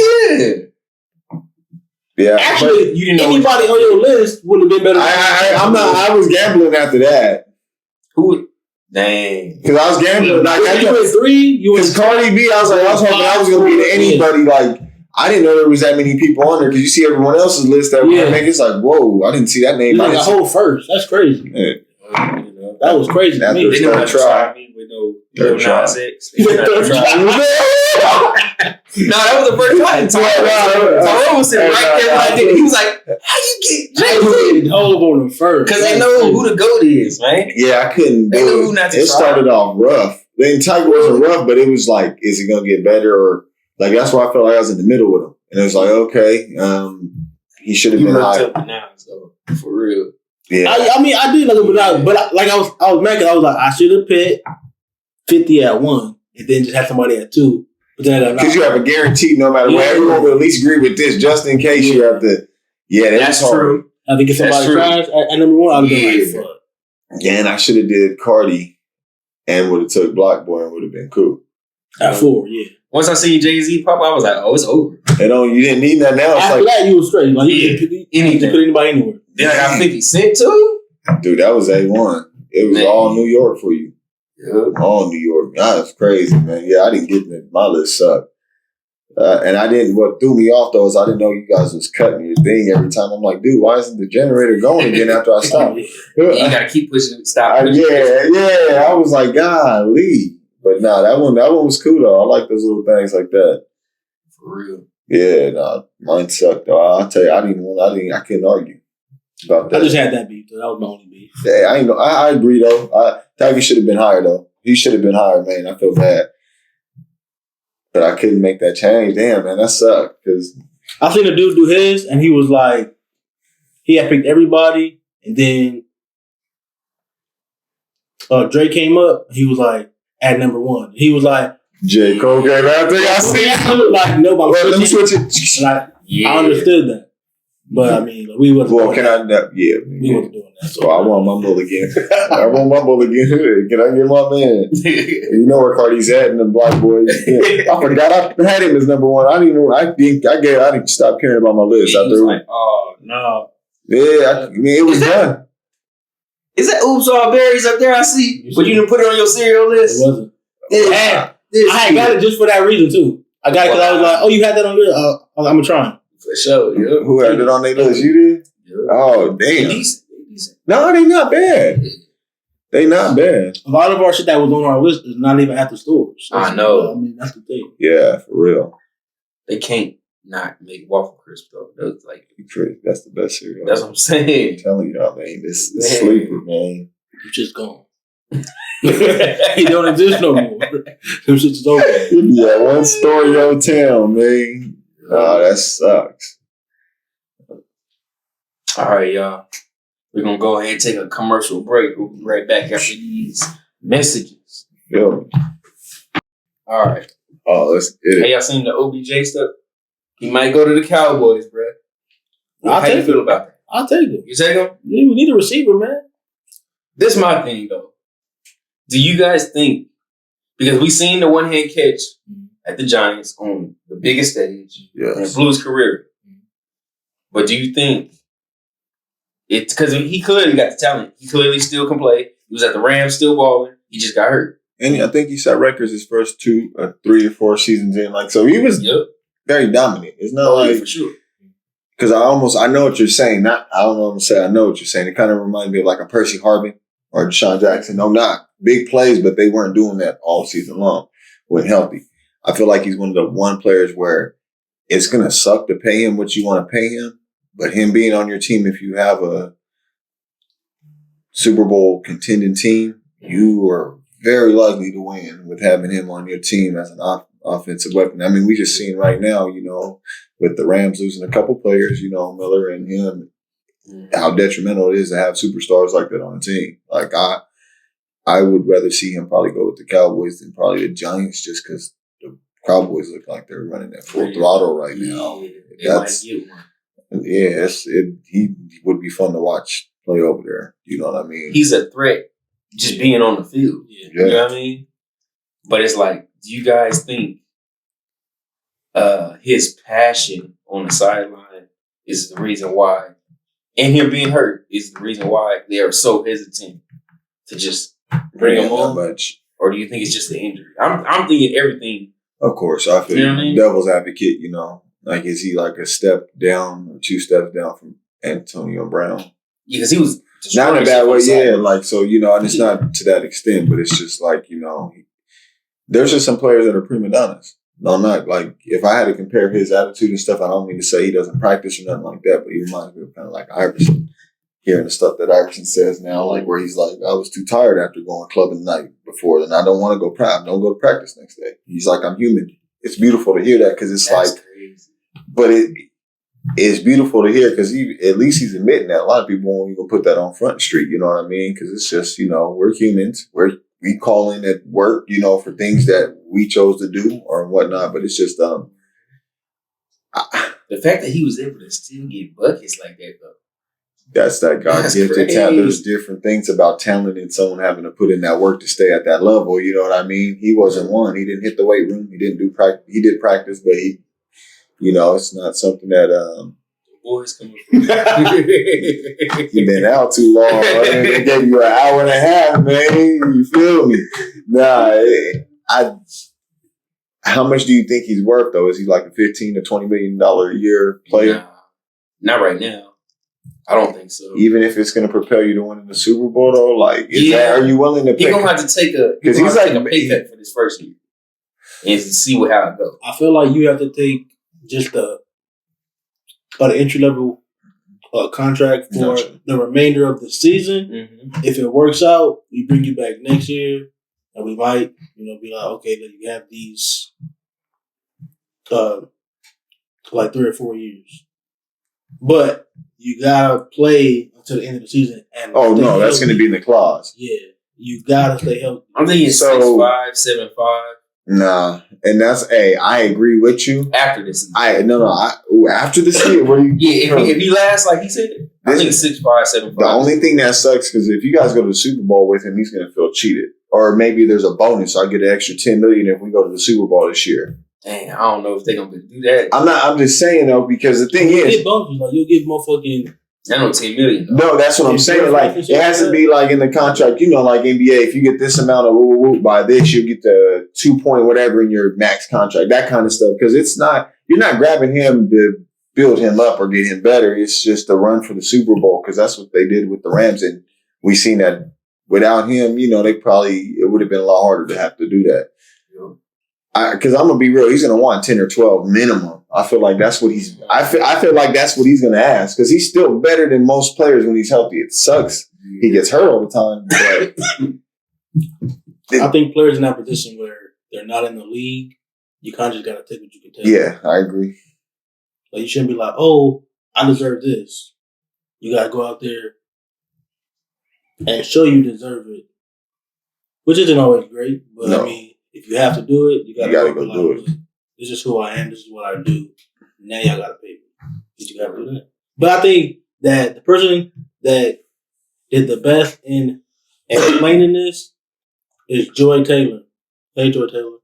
Yeah. Actually, you didn't know anybody on your list would have been better. I was gambling after that. Who? Dang. Because I was gambling. You went 3. Because Cardi B, I was hoping I was going to get anybody like. I didn't know there was that many people on there because you see everyone else's list that it's like, whoa, I didn't see that name. You like a whole first. That's crazy. Yeah. That was crazy to me. They never tried me with no Nas X. No, that was the first time. Tyrone was sitting right there like that. He was like, how you get Jay-Z? Hold on the first. Because they know who the GOAT is, man. Yeah, I couldn't do it. It started off rough. The Tiger wasn't rough, but it was like, is he going to get better? Or like, that's why I felt like I was in the middle with him. And it was like, okay, he should have been higher. Now, so, for real. Yeah. I mean, I did look at it, but I was mad because I was like, I should have picked 50 at 1 and then just have somebody at 2. Because you have a guarantee no matter what. Everyone will at least agree with this just in case you have to. Yeah, that's true. I think if somebody tries at number 1, I would have been like, fuck. Yeah, and I should have did Cardi and would have took Block Boy and would have been cool. At 4, yeah. Once I seen Jay-Z pop, I was like, oh, it's over. You didn't need that now. After that, you were straight. Like, you could put anybody anywhere. Then I got 50 Cent too? Dude, that was A1. It was all New York for you. Yeah. All New York. That's crazy, man. Yeah, I didn't get that. My list sucked. And I didn't, what threw me off though is I didn't know you guys was cutting your thing every time. I'm like, dude, why isn't the generator going again after I stop? You got to keep pushing, stop. I was like, golly. But nah, that one was cool though. I like those little things like that. For real. Yeah, nah, mine sucked though. I'll tell you, I couldn't argue about that. I just had that beef though. That was my only beef. Yeah, I agree though. Tiger should have been higher though. He should have been higher, man. I feel bad. But I couldn't make that change. Damn, man, that sucked. Cause I seen a dude do his, and he was like, he had picked everybody, and then Drake came up. He was like at number 1. He was like, J. Cole came after. I see. Like nobody. Let me switch it. Like, I understood that, but I mean, we wasn't. Well, can I? Yeah, we wasn't doing that. So I want my mulligan. I want my mulligan. Can I get my man? You know where Cardi's at in the Black Boys. Yeah. I forgot I had him as number 1. I didn't stop caring about my list. I was like, oh no. Yeah, I mean it was done. Is that Oops All Berries up there? I see, but you didn't put it on your cereal list. It wasn't. I had got it just for that reason too. I got it because I was like, oh, you had that on your. I'm gonna try. For sure. Yeah. Who had it on their list? You did. Yeah. Oh damn. Decent. No, they not bad. They not bad. A lot of our shit that was on our list is not even at the stores. So I know. I mean, that's the thing. Yeah, for real. They can't not make waffle crisp though. That's like that's the best cereal. That's what I'm saying. I'm telling you, I mean, this sleeper, man. You just gone. He don't exist no more. Them shit's over. Yeah, one story your town, man. Oh, that sucks. All right, y'all. We're gonna go ahead and take a commercial break. We'll be right back after these messages. Yeah. All right. Oh, let's get it. Hey, y'all seen the OBJ stuff? He might go to the Cowboys, bro. How you feel about that? I'll take him. You take him? Yeah, we need a receiver, man. This is my thing, though. Do you guys think, because we seen the one-hand catch at the Giants on the biggest stage, and it blew his career, but do you think it's because he clearly got the talent. He clearly still can play. He was at the Rams still balling. He just got hurt. And I think he set records his first 3 or 4 seasons in. Like, so he was very dominant. It's not like, for sure. Because I know what you're saying. I don't know what I'm saying. I know what you're saying. It kind of reminds me of like a Percy Harvin or Deshaun Jackson. No, not big plays, but they weren't doing that all season long when healthy. I feel like he's one of the players where it's going to suck to pay him what you want to pay him. But him being on your team, if you have a Super Bowl contending team, you are very likely to win with having him on your team as an offensive weapon. I mean, we just seen right now, with the Rams losing a couple players, Miller and him, how detrimental it is to have superstars like that on the team. Like, I would rather see him probably go with the Cowboys than probably the Giants just because the Cowboys look like they're running at full throttle right now. He would be fun to watch play over there. You know what I mean? He's a threat just being on the field. You know what I mean? But it's like, do you guys think his passion on the sideline is the reason why, and him being hurt is the reason why they are so hesitant to just bring him on? Much. Or do you think it's just the injury? I'm thinking everything. Of course, I feel devil's advocate. Like, is he like a step down or 2 steps down from Antonio Brown? Yeah, because he was not in a bad way. Yeah, like, so, and it's not to that extent, but it's just like, there's just some players that are prima donnas. No, not like if I had to compare his attitude and stuff, I don't mean to say he doesn't practice or nothing like that, but he reminds me of kind of like Iverson. Hearing the stuff that Iverson says now, like where he's like, I was too tired after going clubbing the night before, and I don't want to go practice. Don't go to practice next day. He's like, I'm human. It's beautiful to hear that because it's that's like, crazy. But it's beautiful to hear because at least he's admitting that. A lot of people won't even put that on Front Street. You know what I mean? Because it's just we're humans. We call in at work, for things that we chose to do or whatnot. But it's just the fact that he was able to still get buckets like that though. That's that God-gifted talent. There's different things about talent and someone having to put in that work to stay at that level. You know what I mean? He wasn't one. He didn't hit the weight room. He didn't do practice. He did practice, but he, it's not something that boys coming from. You've been out too long. Man. They gave you an hour and a half, man. You feel me? Nah, how much do you think he's worth though? Is he like a $15 to $20 million a year player? Nah, not right now. I don't think so. Even if it's going to propel you to winning the Super Bowl, though, like, are you willing to? He's gonna have to take a pay cut for this first year and see how it goes. I feel like you have to take just an entry level contract for the remainder of the season. Mm-hmm. If it works out, we bring you back next year, and we might, be like, okay, then you have these, like 3 or 4 years, but you gotta play until the end of the season. And that's going to be in the clause. Yeah, you gotta stay healthy. I'm thinking 6'5", 7'5". Nah, and I agree with you. After this season. After the season, if he lasts like he said, I think 6'5", 7'5". The only thing that sucks because if you guys go to the Super Bowl with him, he's going to feel cheated. Or maybe there's a bonus. I get an extra $10 million if we go to the Super Bowl this year. Dang, I don't know if they're gonna do that. I'm just saying though, because the thing is, get bonuses, like you'll get motherfucking. I know $10 million. No, that's what I'm saying. Like it has to be like in the contract, like NBA. If you get this amount of by this, you get the 2 point whatever in your max contract, that kind of stuff. Because you're not grabbing him to build him up or get him better. It's just a run for the Super Bowl because that's what they did with the Rams, and we seen that without him, it would have been a lot harder to have to do that. Because I'm gonna be real, he's gonna want 10 or 12 minimum. I feel like that's what he's. I feel like that's what he's gonna ask because he's still better than most players when he's healthy. It sucks he gets hurt all the time. But I think players in that position where they're not in the league, you kind of just gotta take what you can take. Yeah, I agree. Like you shouldn't be like, oh, I deserve this. You gotta go out there and show you deserve it, which isn't always great. But no. I mean. If you have to do it, you gotta go do it. This is who I am. This is what I do. Now y'all gotta pay me. You gotta do that. But I think that the person that did the best in explaining this is Joy Taylor. Hey, Joy Taylor.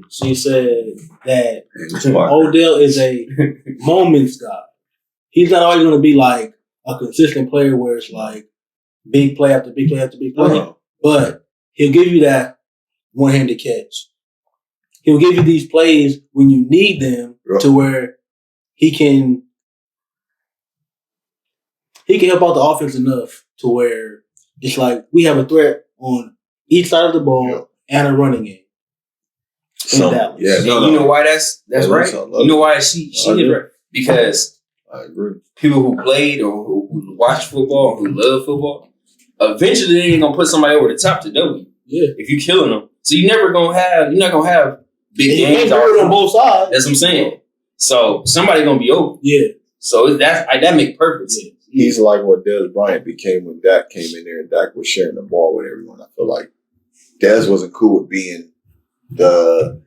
She said that Odell is a moments guy. He's not always going to be like a consistent player where it's like big play after big play after big play, but he'll give you that one-handed catch. He'll give you these plays when you need them to where he can help out the offense enough to where it's like we have a threat on each side of the ball and a running game. You know why that's right? You know why she is right? Because I agree. People who played or who watch football, who love football, eventually they ain't gonna put somebody over the top to W. Yeah. If you're killing them. So you're not gonna have big games on both sides. That's what I'm saying. So somebody gonna be over. Yeah. So that makes perfect sense. He's like what Dez Bryant became when Dak came in there and Dak was sharing the ball with everyone. I feel like Dez wasn't cool with being the,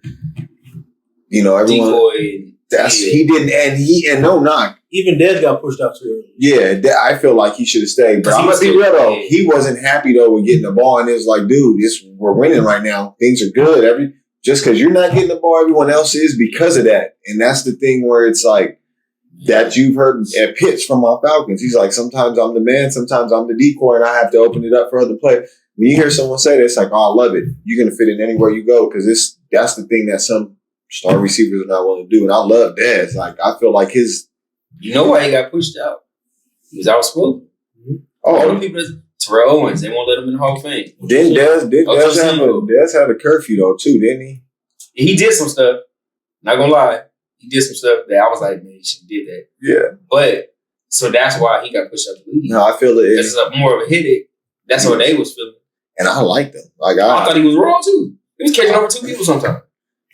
everyone. Decoy. He didn't, and no knock. Even Dez got pushed out too early. Yeah, I feel like he should have stayed. But I'm gonna be real though, he wasn't happy though with getting the ball, and it was like, dude, we're winning right now. Things are good. Just because you're not getting the ball, everyone else is because of that. And that's the thing where it's like that you've heard at Pitts from my Falcons. He's like, sometimes I'm the man, sometimes I'm the decoy, and I have to open it up for other players. When you hear someone say that, it's like, oh, I love it. You're gonna fit in anywhere you go because that's the thing that some star receivers are not willing to do. And I love Dez. Like I feel like his. You know why he got pushed out? He was outspoken. Mm-hmm. All the people, Terrell Owens, they won't let him in the Hall of Fame. Dez had a curfew though too, didn't he? He did some stuff. Not gonna lie, he did some stuff that I was like, man, he should have did that. Yeah. But so that's why he got pushed out the league. No, I feel it. It's more of a headache. That's what they was feeling. And I liked him. Like I thought he was raw too. He was catching over 2 people sometimes.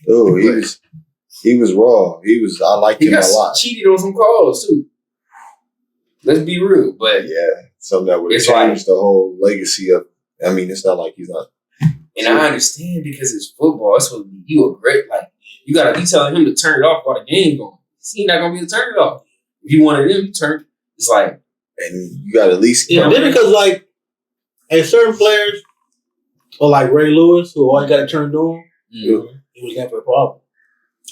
Oh, he was raw. I liked him a lot. He got cheated on some calls too. Let's be real, but yeah, something that would have changed the whole legacy of. I mean, it's not like he's not. And I understand because it's football. It's supposed to be you a great you telling him to turn it off while the game going. He's not gonna be able to turn it off. If you wanted him to turn, it's like, and you got to at least. Yeah, then because certain players, or like Ray Lewis, who always got to turn to him, it was never a problem.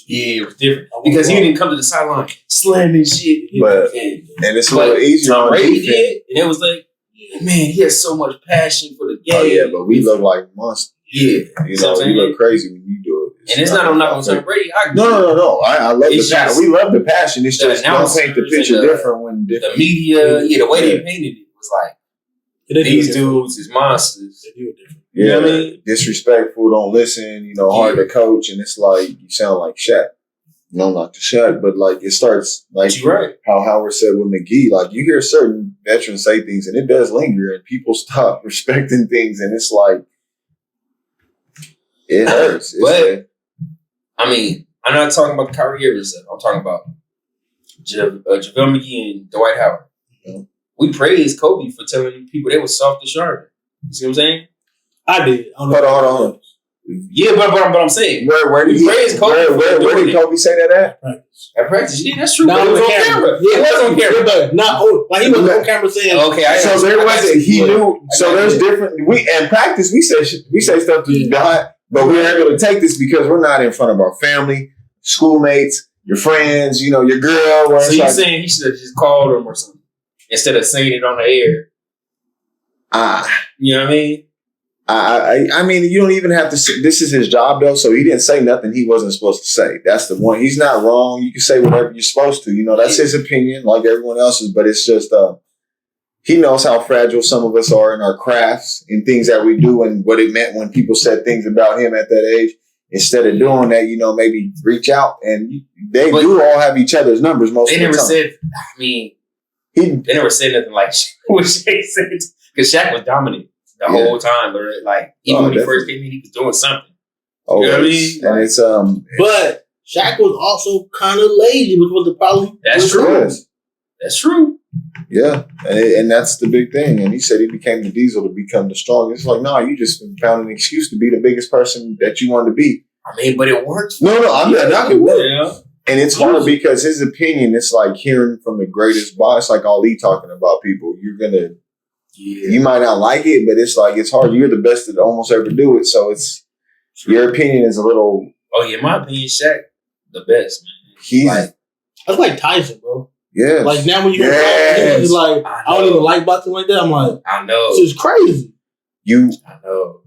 Yeah, it was different because he didn't come to the sideline slamming shit. But and it's a little easier. Tom Brady did, and it was like, man, he has so much passion for the game. Oh yeah, but we look like monsters. Yeah, you know, you look crazy when you do it. And it's not on Tom Brady. No. I love the passion. We love the passion. It's just don't paint the picture different when the media. Yeah, the way they painted it was like these dudes is monsters. They do it different. Yeah, you know what I mean? Disrespectful, don't listen, you know, hard to coach, and it's like you sound like Shaq. No, not the Shaq, but like it starts like how Howard said with McGee, like you hear certain veterans say things and it does linger and people stop respecting things and it's like it hurts. But I mean, I'm not talking about the Kyrie Irving stuff. I'm talking about JaVale McGee and Dwight Howard. Mm-hmm. We praised Kobe for telling people they were soft to sharp. You see what I'm saying? I did. Hold on. Yeah, but I'm saying where did Kobe say that at? At practice, yeah, that's true. But it was on camera. Yeah, it was on camera, but not like he was on camera saying. Okay, so there wasn't. He knew. So there's different. We in practice we say stuff to God, but we're able to take this because we're not in front of our family, schoolmates, your friends, you know, your girl. So you're saying he should have just called him or something instead of saying it on the air? You know what I mean? I mean, you don't even have to say, this is his job though, so he didn't say nothing he wasn't supposed to say. That's the one. He's not wrong. You can say whatever you're supposed to. You know, that's his opinion like everyone else's, but it's just, he knows how fragile some of us are in our crafts and things that we do and what it meant when people said things about him at that age. Instead of doing that, you know, maybe reach out and they do all have each other's numbers most of the time. They never said nothing like what Shaq said because Shaq was dominant. The whole time, like even when he first came in, he was doing something. Oh, you know what I mean? And it's but Shaq was also kind of lazy, which was the problem. That's true. That's true. Yeah, and that's the big thing. And he said he became the Diesel to become the strongest. It's like, no, you just found an excuse to be the biggest person that you wanted to be. I mean, but it works. No, I'm not knocking it. Yeah. And it's hard because his opinion, it's like hearing from the greatest boss, it's like Ali talking about people. You're gonna. Yeah. You might not like it, but it's like it's hard. You're the best to almost ever do it, so it's your opinion is a little. Oh yeah, my opinion, Shaq, the best man. He's that's like Tyson, bro. Yeah. Like now when you hear boxing, it's like I don't even like boxing like that. I'm like, I know this is crazy. I know.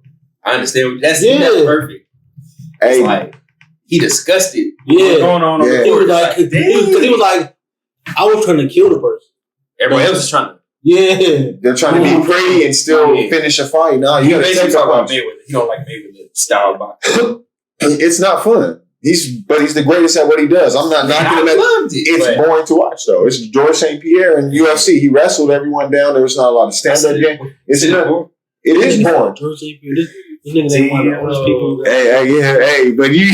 I understand. That's perfect. Hey. It's like he disgusted. Yeah. What's going on over there? He was like, he was like, I was trying to kill the person. Everybody else is trying to. Yeah, they're trying to be pretty and still finish a fight. No, you gotta take about Mayweather. You don't like Mayweather style boxing. It's not fun. He's the greatest at what he does. I'm not knocking him. It's boring to watch though. It's Georges St. Pierre in UFC. He wrestled everyone down. There was not a lot of stand up game. It is boring. Georges St. Pierre. This nigga ain't one of the oldest people. Hey, but you.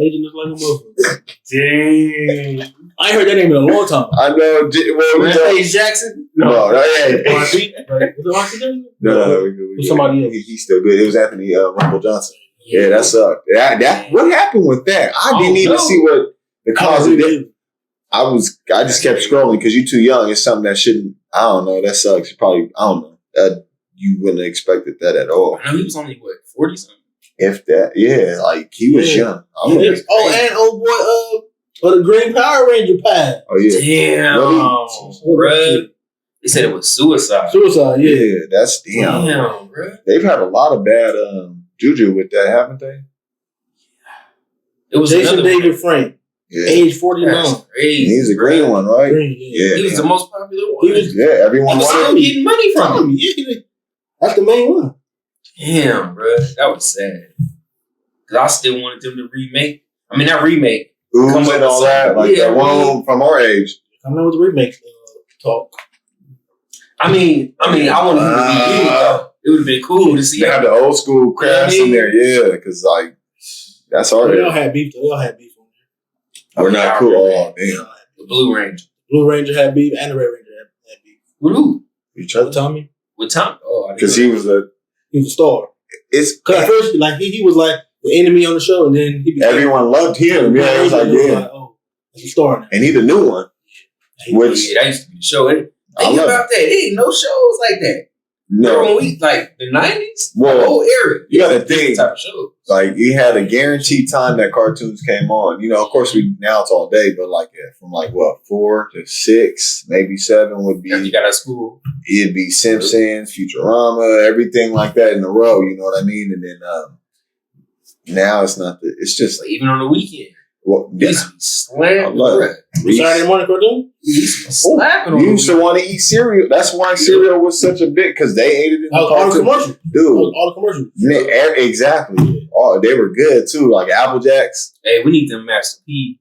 Agent is like a motherfucker. Dang. I ain't heard that name in a long time. I know. Well, Ace Jackson? No. Somebody else. He's still good. It was Anthony Rumble Johnson. Yeah, that sucked. What happened with that? I didn't even see what the cause of it. I just kept scrolling because you're too young. It's something that shouldn't. I don't know. That sucks. You probably. I don't know. You wouldn't have expected that at all. I know he was only 40 something. If that, like he was young. And the Green Power Ranger pad. Oh yeah. Damn, bro. They said it was suicide. Yeah, that's damn, bro. They've had a lot of bad juju with that, haven't they? It was Jason David Frank. Yeah. Age 49. He's a green one, right? Green, yeah. He was the most popular one. Everyone wanted him getting money from him. That's the main one. Damn, bro. That was sad. because I still wanted them to remake. I mean, not remake. Ooze and all that, like that one from our age. I know what the remake talk. I mean, I wanted him to be though. It would have been cool to see. They had the old school crash in there, yeah, because like that's our. They all had beef. They all had beef on there. We're not cool. Oh, damn. The Blue Ranger. Blue Ranger had beef, and the Red Ranger had beef. With who? Each other, Tommy. With Tommy. Oh, because he was a star. It's because at first, like he was like the enemy on the show, and then he became, everyone loved him. Yeah, it was like oh, he's a star now. And he the new one. Which that used to be the show. Think about that. There ain't no shows like that. No, when we like the 90s, well, the whole era. You got to think, type of shows. Like you had a guaranteed time that cartoons came on. You know, of course, now it's all day, but like from like what 4 to 6, maybe 7 would be. You got at school. It'd be Simpsons, Futurama, everything like that in a row. You know what I mean? And then now it's not. It's just like, even on the weekend. Well, yeah. Slam. Saturday morning cartoon? Slapping. You used to want to eat cereal. That's why cereal was such a big, because they ate it in all the commercials. Dude. All the commercials. Exactly. Oh, they were good too, like Apple Jacks. Hey, we need them Master P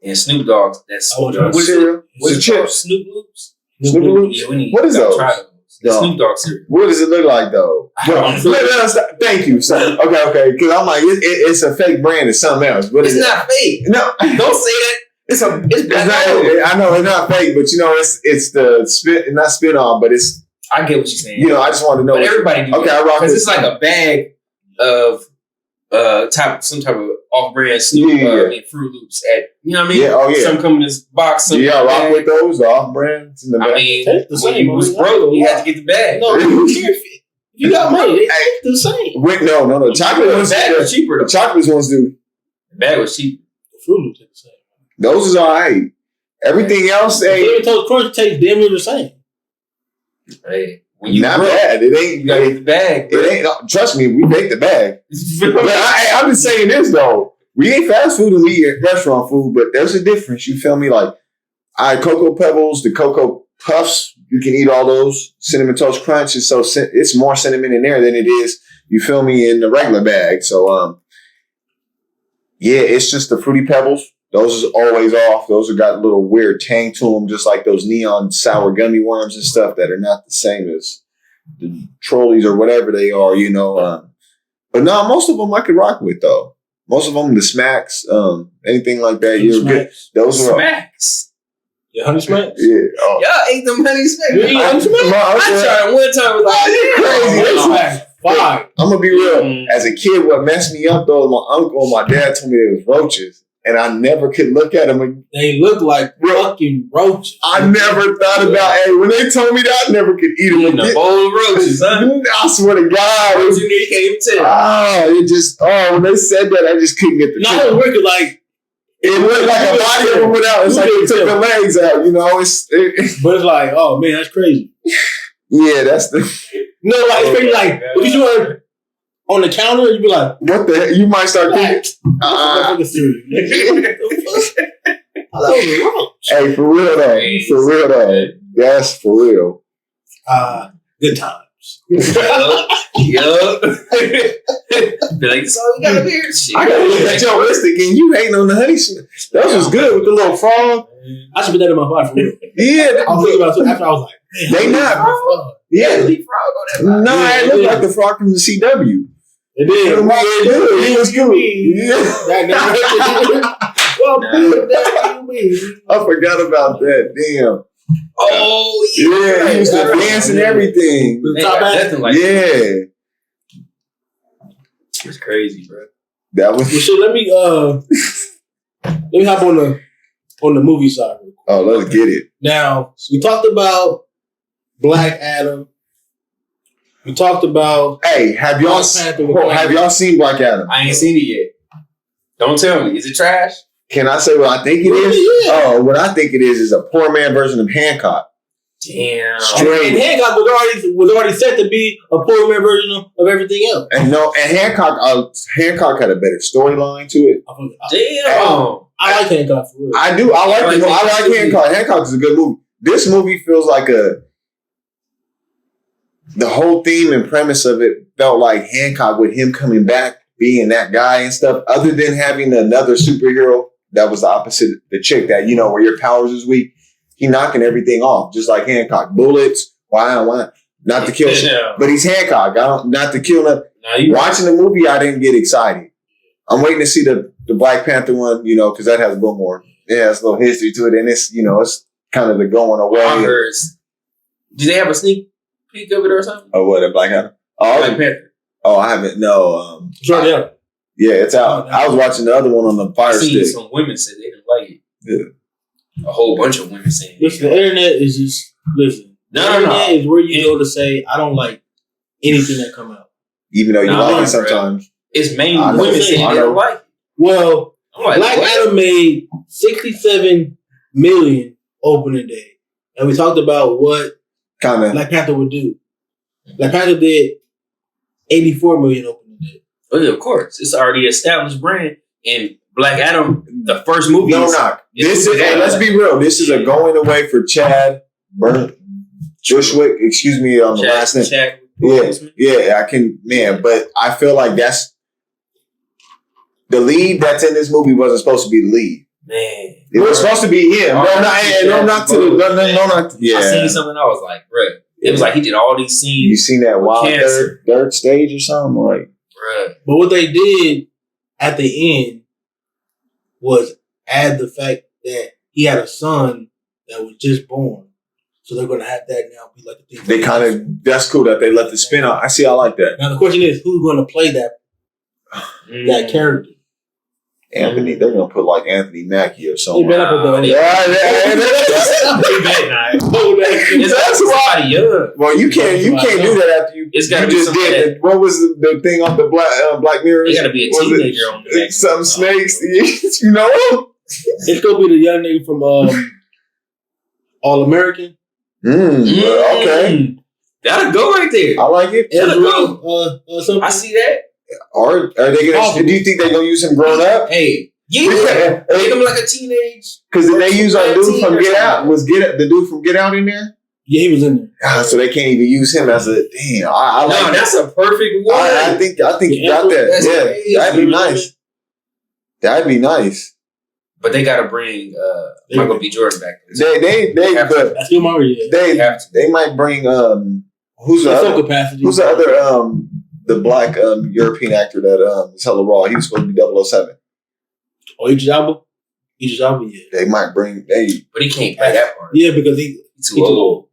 and Snoop Dogg's. That's cereal. What's it called? Snoop Loops? Snoop Loops? Yeah, we need. What is those? The Snoop Dogg cereal. What does it look like though? Thank you. So, okay. Because I'm like, it's a fake brand. It's something else. What it's not fake. No, don't say that. It's not, I know it's not fake, but you know, it's the spin off, but it's. I get what you're saying. You know, I just want to know. But everybody do. Okay, I rock. Because it's like a bag of some type of off-brand Snoop Fruit Loops at, you know what I mean? Yeah, oh yeah. Some come in this box. Some rock bag. With those off-brands in the bag. I mean, when you was broke, you had to get the bag. No, you got money. They taste the same. Wait, no. The chocolate ones. The bag was cheaper. The chocolate ones do. The bag was cheap. The Fruit Loops taste the same. Those is all right. Everything else ain't. Toast Crunch tastes damn near the same. Hey. When you not bad. It ain't. You gotta get the bag. It ain't. Trust me, we make the bag. I'm just saying this though. We eat fast food and we eat restaurant food, but there's a difference. You feel me? Like, Cocoa Pebbles, the Cocoa Puffs, you can eat all those. Cinnamon Toast Crunch is it's more cinnamon in there than it is. You feel me? In the regular bag. So yeah, it's just the Fruity Pebbles. Those is always off. Those have got a little weird tang to them, just like those neon sour gummy worms and stuff that are not the same as the Trolleys or whatever they are, you know. But no, most of them I could rock with though. Most of them, the Smacks, anything like that. You're good. Those are Smacks. Yeah, Honey Smacks? Yeah. Oh. Y'all ate them Honey Smacks. You eat Honey Smacks? I tried one time. Was like, crazy. Fine. I'm gonna be real. As a kid, what messed me up though, my uncle and my dad told me it was roaches. And I never could look at them. They look like fucking roaches. I never thought about, when they told me that, I never could eat them again. A bowl of roaches, huh? I swear to God. You can't even tell. When they said that, I just couldn't get the truth. No, it looked like. It looked like a body of them without. It's like they took the legs out, you know? But it's like, oh man, that's crazy. Yeah, that's the. No, like, it's crazy. Like, if you were on the counter, you'd be like, what the heck? You might start thinking. Hey, for real though. Yes, for real. Good times. Yup. Be like, that's all you gotta hear. Shit. I gotta look at your list again. You hating on the Honey Smacks. That was good with the little frog. I should put that in my pocket for real. Yeah. I was thinking about it after I was like, they not. Yeah, leapfrog on that. No, it looked like the frog from the CW. It did. It was good. I forgot about that. Damn. Oh, yeah. He used to dance and everything. Yeah. It's crazy, bro. That was. Well, shit, let me hop on the movie side. Oh, let's get it. Now, we talked about Black Adam. We talked about. Hey, have y'all seen Black Adam? I ain't seen it yet. Don't tell me. Is it trash? Can I say what I think it is? Yeah. Oh, what I think it is a poor man version of Hancock. Damn. Straight. And Hancock was already set to be a poor man version of everything else. And Hancock had a better storyline to it. Damn. I like Hancock for real. I do. I like Hancock. Hancock is a good movie. This movie feels like the whole theme and premise of it felt like Hancock with him coming back being that guy and stuff, other than having another superhero that was the opposite, the chick that, where your powers is weak, he knocking everything off, just like Hancock. Bullets, why, not to kill shit. But he's Hancock, not to kill nothing. Watching the movie, I didn't get excited. I'm waiting to see the Black Panther one, because that has a little more, it has a little history to it, and it's, it's kind of the going away. I heard, do they have a sneak peek of it or something? Oh, what, a Black Panther? Oh, Black Panther. Oh, I haven't. No. It's already out. Yeah, it's out. I was watching the other one on the Fire Stick. Some women said they didn't like it. Yeah. A whole bunch of women saying. Listen, the internet is just The internet is where you go to say I don't like anything that come out, even though you like it sometimes. It's mainly women saying they don't like it. Well, Black Adam made $67 million opening day, and we talked about what Black Panther would do. Black Panther did $84 million opening day. Oh, yeah, of course, it's already established brand. And Black Adam, the first movie. No knock. This is. Let's be real. This is a going away for Chad Bushwick. Excuse me on the last name. Yeah, I can, man. But I feel like that's the lead that's in this movie wasn't supposed to be the lead. Man, it was supposed to be him. No, not to the. Yeah, I seen something. I was like, bruh. It was like he did all these scenes. You seen that wild third stage or something, like, bruh. But what they did at the end was add the fact that he had a son that was just born. So they're going to have that now be like the thing. They kind of, that's cool that they let the spin out. I like that. Now the question is, who's going to play that character? Anthony, they're going to put like Anthony Mackie or something. They better put that. That's somebody young. Well, you can't do that after you. It's got to be just did. What was the thing off the Black Mirror? It got to be a teenager on the some snakes, you know. It's gonna be the young nigga from All American. Okay, that'll go right there. I like it. That'll go. I see that. Are they gonna? Do you think they're gonna use him grown up? Hey, yeah, make him like a teenage. Because did they use our dude from Get Out? Was the dude from Get Out in there? Yeah, he was in there. So they can't even use him as a damn. I like that's a perfect one. I think you got that. Yeah, that'd be nice. That'd be nice. But they gotta bring Michael B. Jordan back. They might bring who's the other the black European actor that is hella raw. He was supposed to be 007. Oh, Idris Elba, yeah. They might bring but he can't play that part. Yeah, because he's too old.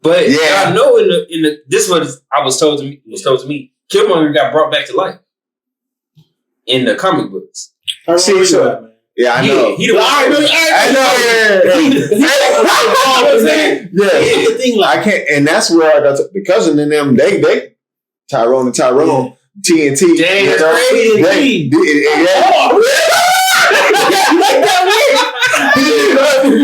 But yeah, I know in the this was told to me. Killmonger got brought back to life in the comic books. See, so yeah, I know. He the one. I know. Yeah, I can't, and that's where I got the cousin and them. They Tyrone, TNT. Dang, that's crazy.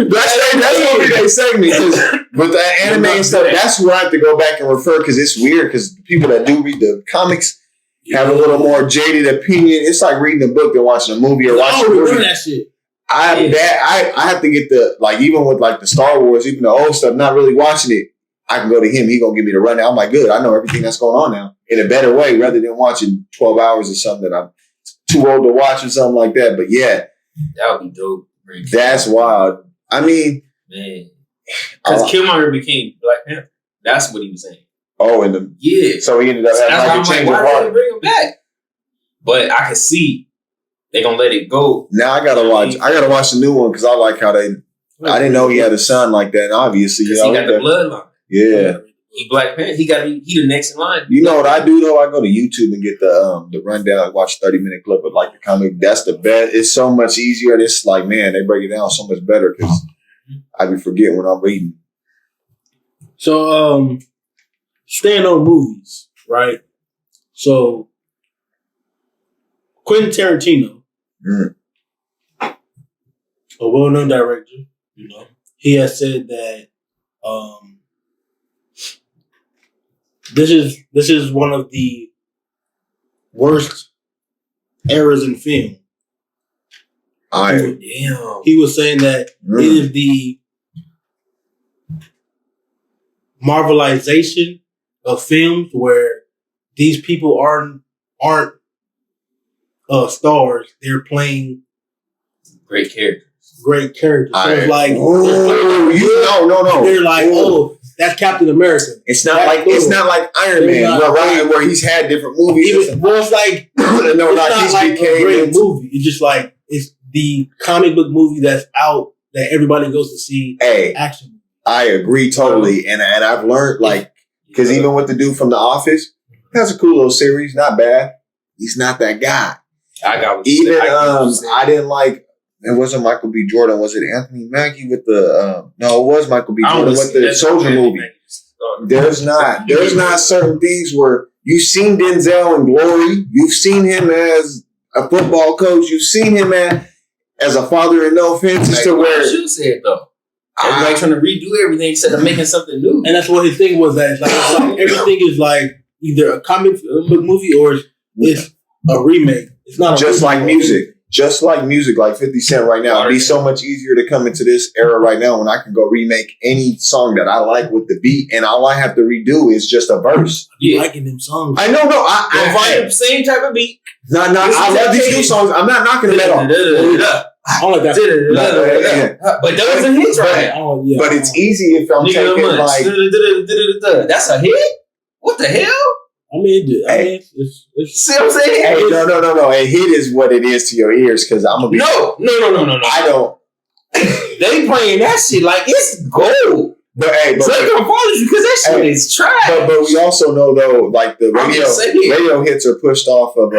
That's gonna be their segment because with the anime and stuff, that's where I have to go back and refer because it's weird because people that do read the comics have a little more jaded opinion. It's like reading a book than watching a movie or watching a movie. That shit. I have to get the even with like the Star Wars, even the old stuff, not really watching it. I can go to him. He gonna give me the rundown. I'm like, good. I know everything that's going on now in a better way rather than watching 12 hours or something that I'm too old to watch or something like that. But yeah, that would be dope. That's wild. I mean, man, because Killmonger became Black Panther. That's what he was saying. Oh, so he ended up having like a change of heart. Why did they bring him back? But I can see they're gonna let it go. Now I gotta watch the new one because I like how they. I didn't know he had a son like that. And obviously, he got the bloodline. Yeah, he Black Panther. He the next in line. You know what I do though? I go to YouTube and get the rundown and watch 30-minute clip of like the comic. That's the best. It's so much easier. It's like, man, they break it down so much better because I be forgetting when I'm reading. So, staying on movies, right? So, Quentin Tarantino, a well-known director, he has said that this is one of the worst eras in film. Damn. He was saying that it is the Marvelization of films where these people aren't aren't stars. They're playing great characters. Great characters. So it's like, no. They're like, that's Captain America. It's not like Iron Man, where he's had different movies. It's like it's not like a great movie. It's just like it's the comic book movie that's out that everybody goes to see. Hey, action. I agree totally, and I've learned because even with the dude from The Office, that's a cool little series, not bad. He's not that guy. I got I didn't like. It wasn't Michael B. Jordan. Was it Anthony Mackie with the? No, it was Michael B. Jordan with the Soldier movie. There's not certain things where you've seen Denzel in Glory. You've seen him as a football coach. You've seen him as a father. And no offense to where you said though. Everybody trying to redo everything instead of making something new. And that's what his thing was. That it's like everything is like either a comic book movie or it's a remake. It's not just like music. Just like music, like 50 Cent right now. It'd be so much easier to come into this era right now when I can go remake any song that I like with the beat, and all I have to redo is just a verse. Yeah. Liking them songs. I know, I find the same type of beat. I love these new songs. I'm not knocking them at all. I don't like that. But those are hits, right? But it's easy if I'm taking like... That's a hit? What the hell? I mean, see what I'm saying? Hey, no. A hit is what it is to your ears because I'm gonna be. No. I don't. They playing that shit like it's gold. But so they gonna follow you because that shit is trash. But we also know though, like the radio hits are pushed off of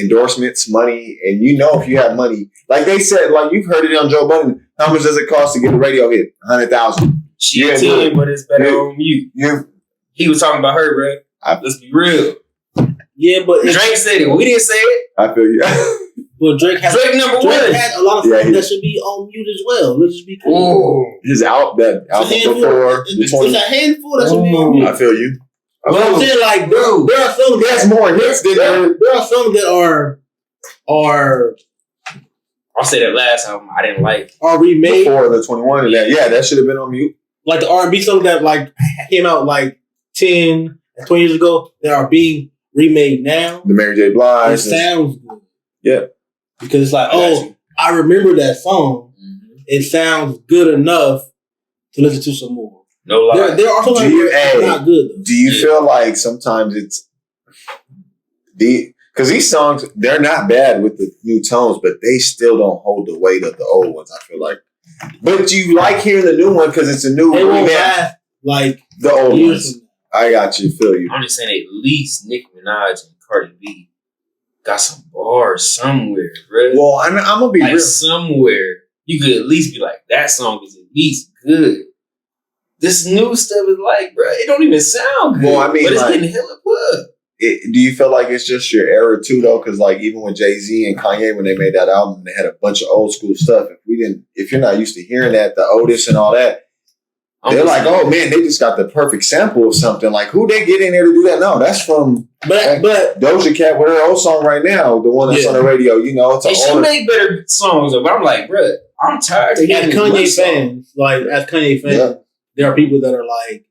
endorsements, money, and if you have money, like they said, like you've heard it on Joe Budden. How much does it cost to get a radio hit? $100,000. Shit, but it's better on mute. He was talking about her, bro. Let's be real. Yeah, but Drake said it. We didn't say it. I feel you. But Drake number one had a lot of songs that should be on mute as well. Let's just be clear. His album before. It's a handful that should be on mute. I feel you. But I'm saying like, there are some that's more hits than there are some that are. I'll say that last album I didn't like. Are remade before the 21 and that. Yeah, that should have been on mute. Like the R&B songs that like came out like 10. 20 years ago that are being remade now. The Mary J. Blige. It sounds good. Yeah. Because it's like, I remember that song. Mm-hmm. It sounds good enough to listen to some more. No lie. There are some that not good though. Do you feel like sometimes it's because these songs, they're not bad with the new tones, but they still don't hold the weight of the old ones, I feel like. But you like hearing the new one because it's a new one. They won't laugh like the old ones. I got you. Feel you. I'm just saying, at least Nicki Minaj and Cardi B got some bars somewhere, bro. Well, I'm gonna be real. Somewhere you could at least be like, that song is at least good. This new stuff is like, bro, it don't even sound good. Well, I mean, but it's getting hella pub. Do you feel like it's just your era too, though? Because like even with Jay-Z and Kanye, when they made that album, they had a bunch of old school stuff. If you're not used to hearing that, the Otis and all that. They're like, oh man, they just got the perfect sample of something. Like, who they get in there to do that? No, that's from but Doja Cat with her old song right now, the one that's on the radio. It's she make better songs, but I'm like, bro, I'm tired of hearing Kanye fans. Like, as Kanye fans, there are people that are like,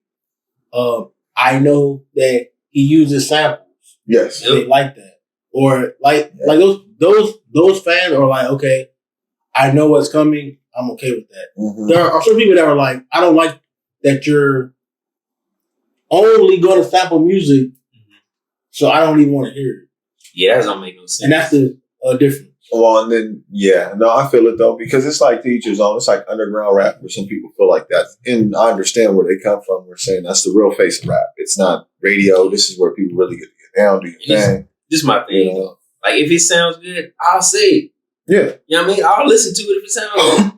I know that he uses samples. Yes, they like that, or like those fans are like, okay, I know what's coming. I'm okay with that. Mm-hmm. There are some people that are like, I don't like that you're only going to sample music, so I don't even want to hear it. Yeah, that don't make no sense. And that's the difference. Well, and then, I feel it though, because it's like to each his own. It's like underground rap where some people feel like that. And I understand where they come from. We're saying that's the real face of rap. It's not radio. This is where people really get to get down, do your thing. This is my thing, though. Like, if it sounds good, I'll say it. Yeah. You know what I mean? I'll listen to it if it sounds good.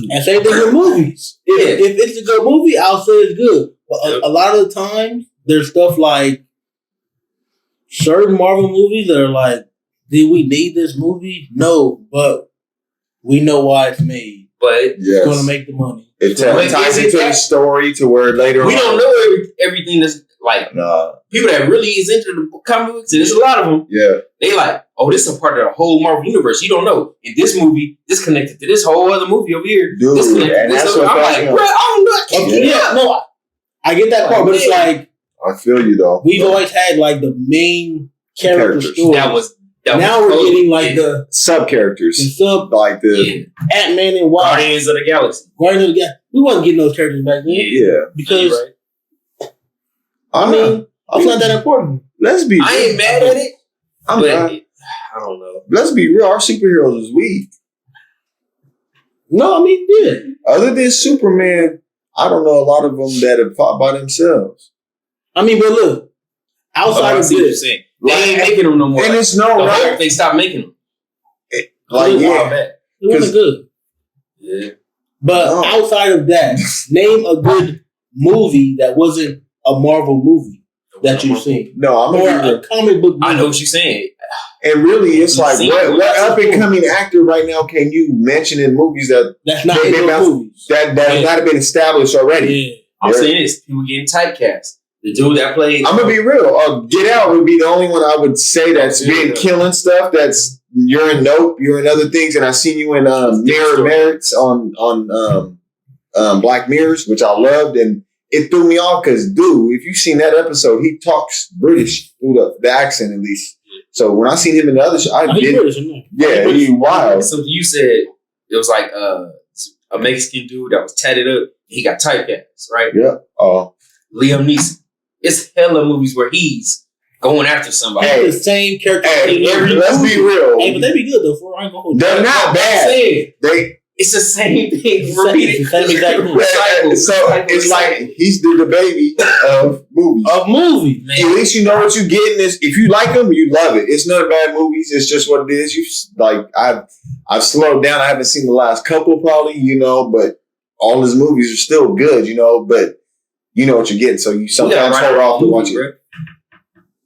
And same thing with movies. If it's a good movie, I'll say it's good. But a lot of the times, there's stuff like certain Marvel movies that are like, did we need this movie? No, but we know why it's made. But it's going to make the money. It ties into the story to where later we don't know everything that's like people that really is into the comic books, and there's a lot of them. Yeah. They like, oh, this is a part of the whole Marvel universe. You don't know. In this movie, this connected to this whole other movie over here. Dude, this connected to this other. I'm like, bro, I'm not kidding. No, I get that part, but it's like I feel you though. We've always had like the main character stories. Now we're getting like the sub-characters. Like the Ant-Man and Wasp. Guardians of the Galaxy. We wasn't getting those characters back then. Yeah. Because, I mean, it's not that important. Let's be real. I ain't mad at it. I don't know. Let's be real. Our superheroes is weak. No, I mean, yeah. Other than Superman, I don't know a lot of them that have fought by themselves. I mean, but look, outside of this, they ain't making them no more. And it's right. They stopped making them. It wasn't good. Yeah. But outside of that, name a good movie that wasn't a Marvel movie that you've seen. No, I'm a comic book movie. I know what you're saying. And really, it's like, what up and coming actor right now can you mention in movies that's not in movies that not have been established already? Yeah. I'm saying this: people getting typecast. The dude that played, I'm gonna be real. Get Out would be the only one I would say that's been killing stuff. That's you're in Nope, you're in other things, and I seen you in Mirror Merits on Black Mirrors, which I loved, and it threw me off because, dude, if you've seen that episode, he talks British through the accent at least. So when I seen him in the other show, he wild. So you said it was like a Mexican dude that was tatted up. He got typecast, right? Yeah. Liam Neeson. It's hella movies where he's going after somebody. Hey, the same character. Let's be real. Hey, but they be good though. They're not bad. It's the same thing. Repeated. Same exact movie. So it's like he's the baby of movies. Man. At least you know what you're getting. Is if you like them, you love it. It's not bad movies. It's just what it is. You like I've slowed down. I haven't seen the last couple probably, but all his movies are still good, but you know what you're getting. So you sometimes hold off to watch it. Bro.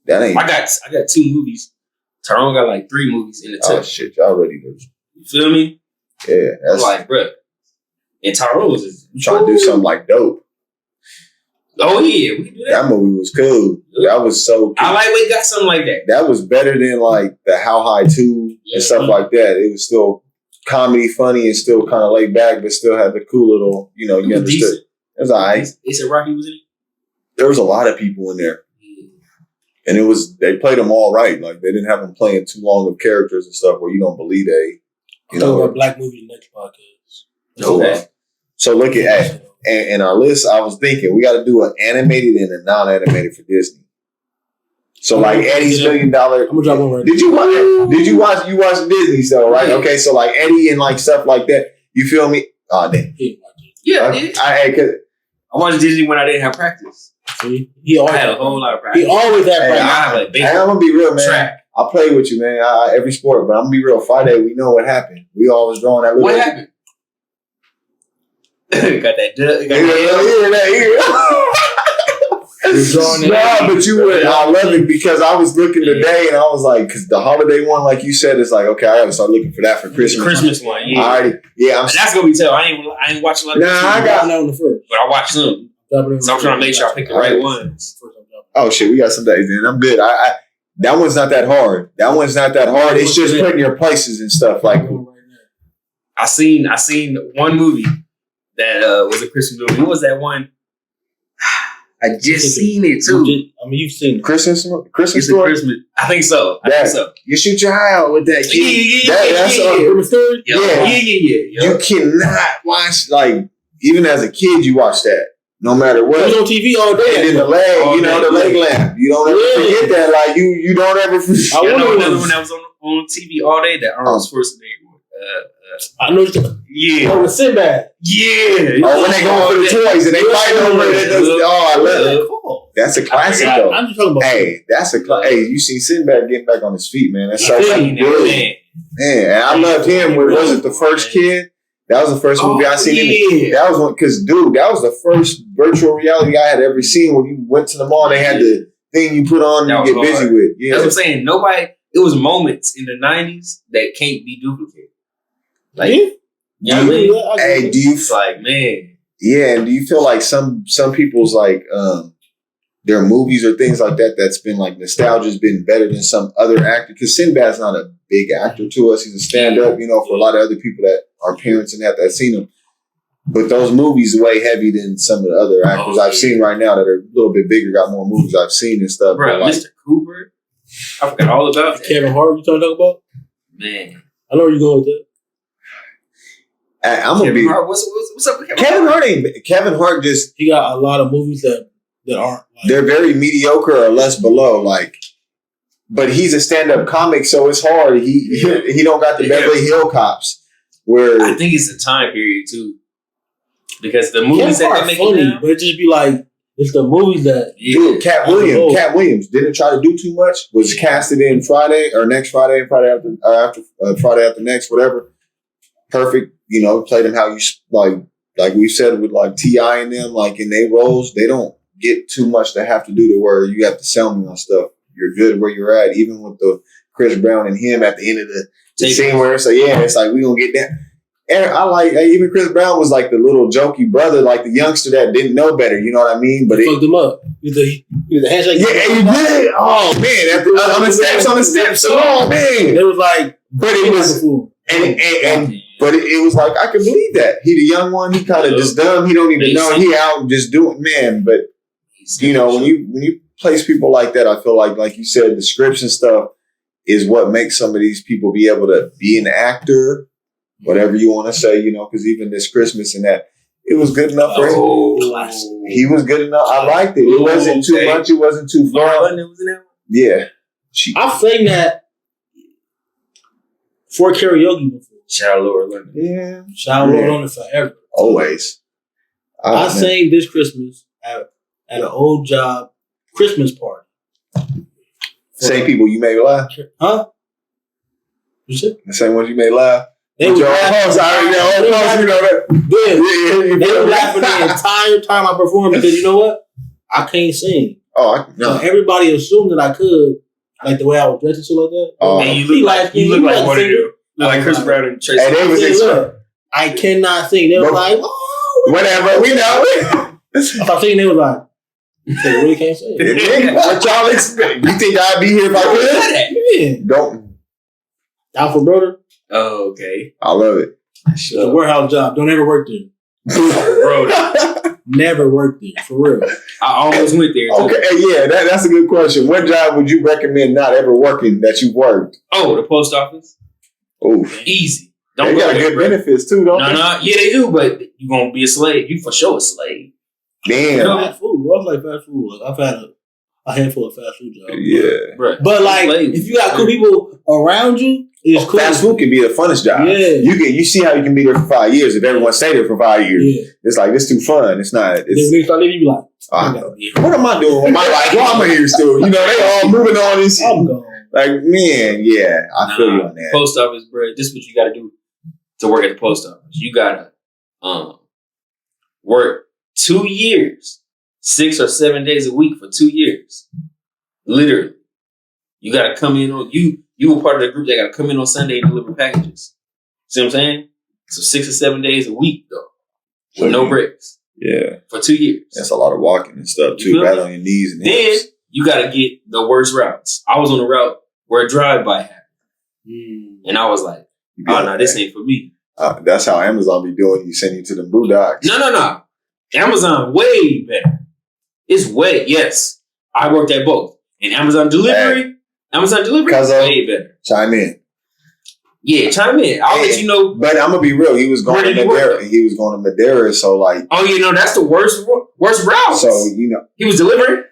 That ain't. I got 2 movies. Tyrone got like 3 movies in the tub. Oh shit, y'all ready to? You feel me? Yeah, that's like, bro. And Tyrone was just trying to do something like Dope. Oh yeah, we do that. That movie was cool. That was so cool. I like we got something like that. That was better than like the How High 2 and stuff like that. It was still comedy, funny, and still kind of laid back, but still had the cool little, you understood. Decent. It was all right. They said Rocky was in it? There was a lot of people in there. And they played them all right. Like, they didn't have them playing too long of characters and stuff where you don't believe a black movie next podcast. Okay. So look at and our list, I was thinking we got to do an animated and a non-animated for Disney. So like Eddie's $1 Million. I'm gonna drop one right. Did you watch? You watch Disney, so right? Okay, so like Eddie and like stuff like that. You feel me? Oh damn. Yeah, I watched Disney when I didn't have practice. See, I had a whole lot of practice. He always had practice. I'm gonna be real, man. I play with you, man. Every sport, but I'm gonna be real. Friday, we know what happened. We always drawing that little. What happened? Got that. But you would. I love it because I was looking today and I was like, because the holiday one, like you said, is like, okay, I gotta start looking for that for Christmas. Christmas one, yeah. Alright, yeah. That's gonna be tough. I ain't watching a lot of. I got that on the first, but I watched some. So I'm trying to make sure I pick the right ones. Oh shit, we got some days in. I'm good. That one's not that hard. It's just putting your places and stuff like. I seen one movie that was a Christmas movie. What was that one? I just seen it too. You've seen it. Christmas story? I think so. You shoot your eye out with that kid. That's a Christmas story? Yeah. You cannot watch, like, even as a kid, you watch that. No matter what. It was on TV all day. And then the leg, the leg lamp. You don't ever forget that. Like, you don't ever forget. I know another one that was on TV all day that Arnold Schwarzenegger. I know. Yeah. Oh, the Sinbad. Yeah. Oh, when they go for the toys and they fight over it. I love it. Cool. That's a classic, though. I'm just talking about. Hey, that's a classic. Hey, you seen Sinbad getting back on his feet, man. That's so good. Man, and I loved him. Was it The First Kid? That was the first movie I seen. That was one because, dude, that was the first virtual reality I had ever seen. When you went to the mall, they had the thing you put on and you get busy with. Yeah, that's what I'm saying. It was moments in the 90s that can't be duplicated. Like, do you like, man? Yeah, and do you feel like some people's like their movies or things like that that's been like nostalgia's been better than some other actor? Because Sinbad's not a big actor to us. He's a stand-up, for a lot of other people that are parents and that seen him. But those movies are way heavy than some of the other actors I've seen right now that are a little bit bigger, got more movies I've seen and stuff. Bro, like, Mr. Cooper. I forgot all about that. Kevin Hart, you trying to talk about? Man. I know where you going with that. I'm gonna be. Hart, what's up with Kevin Hart? Kevin Hart just. He got a lot of movies that aren't. Like, they're very mediocre or less below. Like, but he's a stand-up comic, so it's hard. He don't got the Beverly Hill Cops. Where I think it's the time period too, because the movies that they make funny, now, but it just be like it's the movies that. Dude, Cat Williams didn't try to do too much. Was casted in Friday or next Friday, Friday after next, whatever. Perfect. You know, played him how you like we said with like T.I. and them, like in their roles, they don't get too much to have to do to where you have to sell me on stuff. You're good where you're at, even with the Chris Brown and him at the end of the scene where it's like, it's like we gonna get that. And I like even Chris Brown was like the little jokey brother, like the youngster that didn't know better. You know what I mean? But fucked him up. The handshake. Yeah, you did. Oh man, on the steps. Oh man, it was like, but it was but it was like I could believe that he the young one. He kind of just dumb. He don't even know he out just doing man. But you know when you place people like that, I feel like you said, the scripts and stuff is what makes some of these people be able to be an actor, whatever you want to say. You know, because even this Christmas and that, it was good enough for him. He was good enough. I liked it. It wasn't too much. It wasn't too far. Yeah, I've sang that for karaoke before. Shout out Laura London. Yeah. Shout out Laura London forever. Always. I sang this Christmas at an old job Christmas party. Same people you made laugh? Huh? You said? The same ones you made laugh? They were laughing. They were laughing the entire time I performed because you know what? I can't sing. So everybody assumed that I could, like the way I was dressed and shit like that. And you look like one of them. Like Chris Brown and Tracy. And they was I cannot sing. They were like, whatever, we know. I started singing, they was like, they really can't sing. What y'all expect? You think I'd be here if I could? Yeah. Don't. Alpha Brother. Oh, okay. I love it. It's a warehouse job. Don't ever work there. Never worked there, for real. I almost went there. Too. Okay, yeah, that's a good question. What job would you recommend not ever working that you worked? Oh, the post office. Oh, easy. They got good benefits too, don't they? No, yeah, they do. But you gonna be a slave. You for sure a slave. Damn. You know, fast food. I was like fast food. Like, I've had a handful of fast food jobs. Yeah, but like if you got cool people around you, it's cool. Fast food can be the funnest job. Yeah, you see how you can be there for 5 years if everyone stay there for 5 years. Yeah. It's like it's too fun. It's not. Then when you start leaving, you be like, what am I doing with my life? Why am I here still? You know, they all moving on and shit. I'm gone. Like, man, yeah, I feel you on that. Post office, bro. This is what you got to do to work at the post office. You gotta work 2 years, 6 or 7 days a week for 2 years. Literally, you gotta come in on you. You were part of the group that gotta come in on Sunday and deliver packages. See what I'm saying? So 6 or 7 days a week though, with no breaks. Yeah, for 2 years. That's a lot of walking and stuff too. Bad on your knees and hips. Then you gotta get the worst routes. I was on a route where a drive-by happened, and I was like, "Oh no, this ain't for me." That's how Amazon be doing. You send you to the boondocks. No. Amazon way better. It's yes. I worked at both. And Amazon delivery is way better. Chime in. Yeah, chime in. I'll let you know. But I'm gonna be real. He was going to Madeira. He was going to Madeira. So like, that's the worst route. So he was delivering.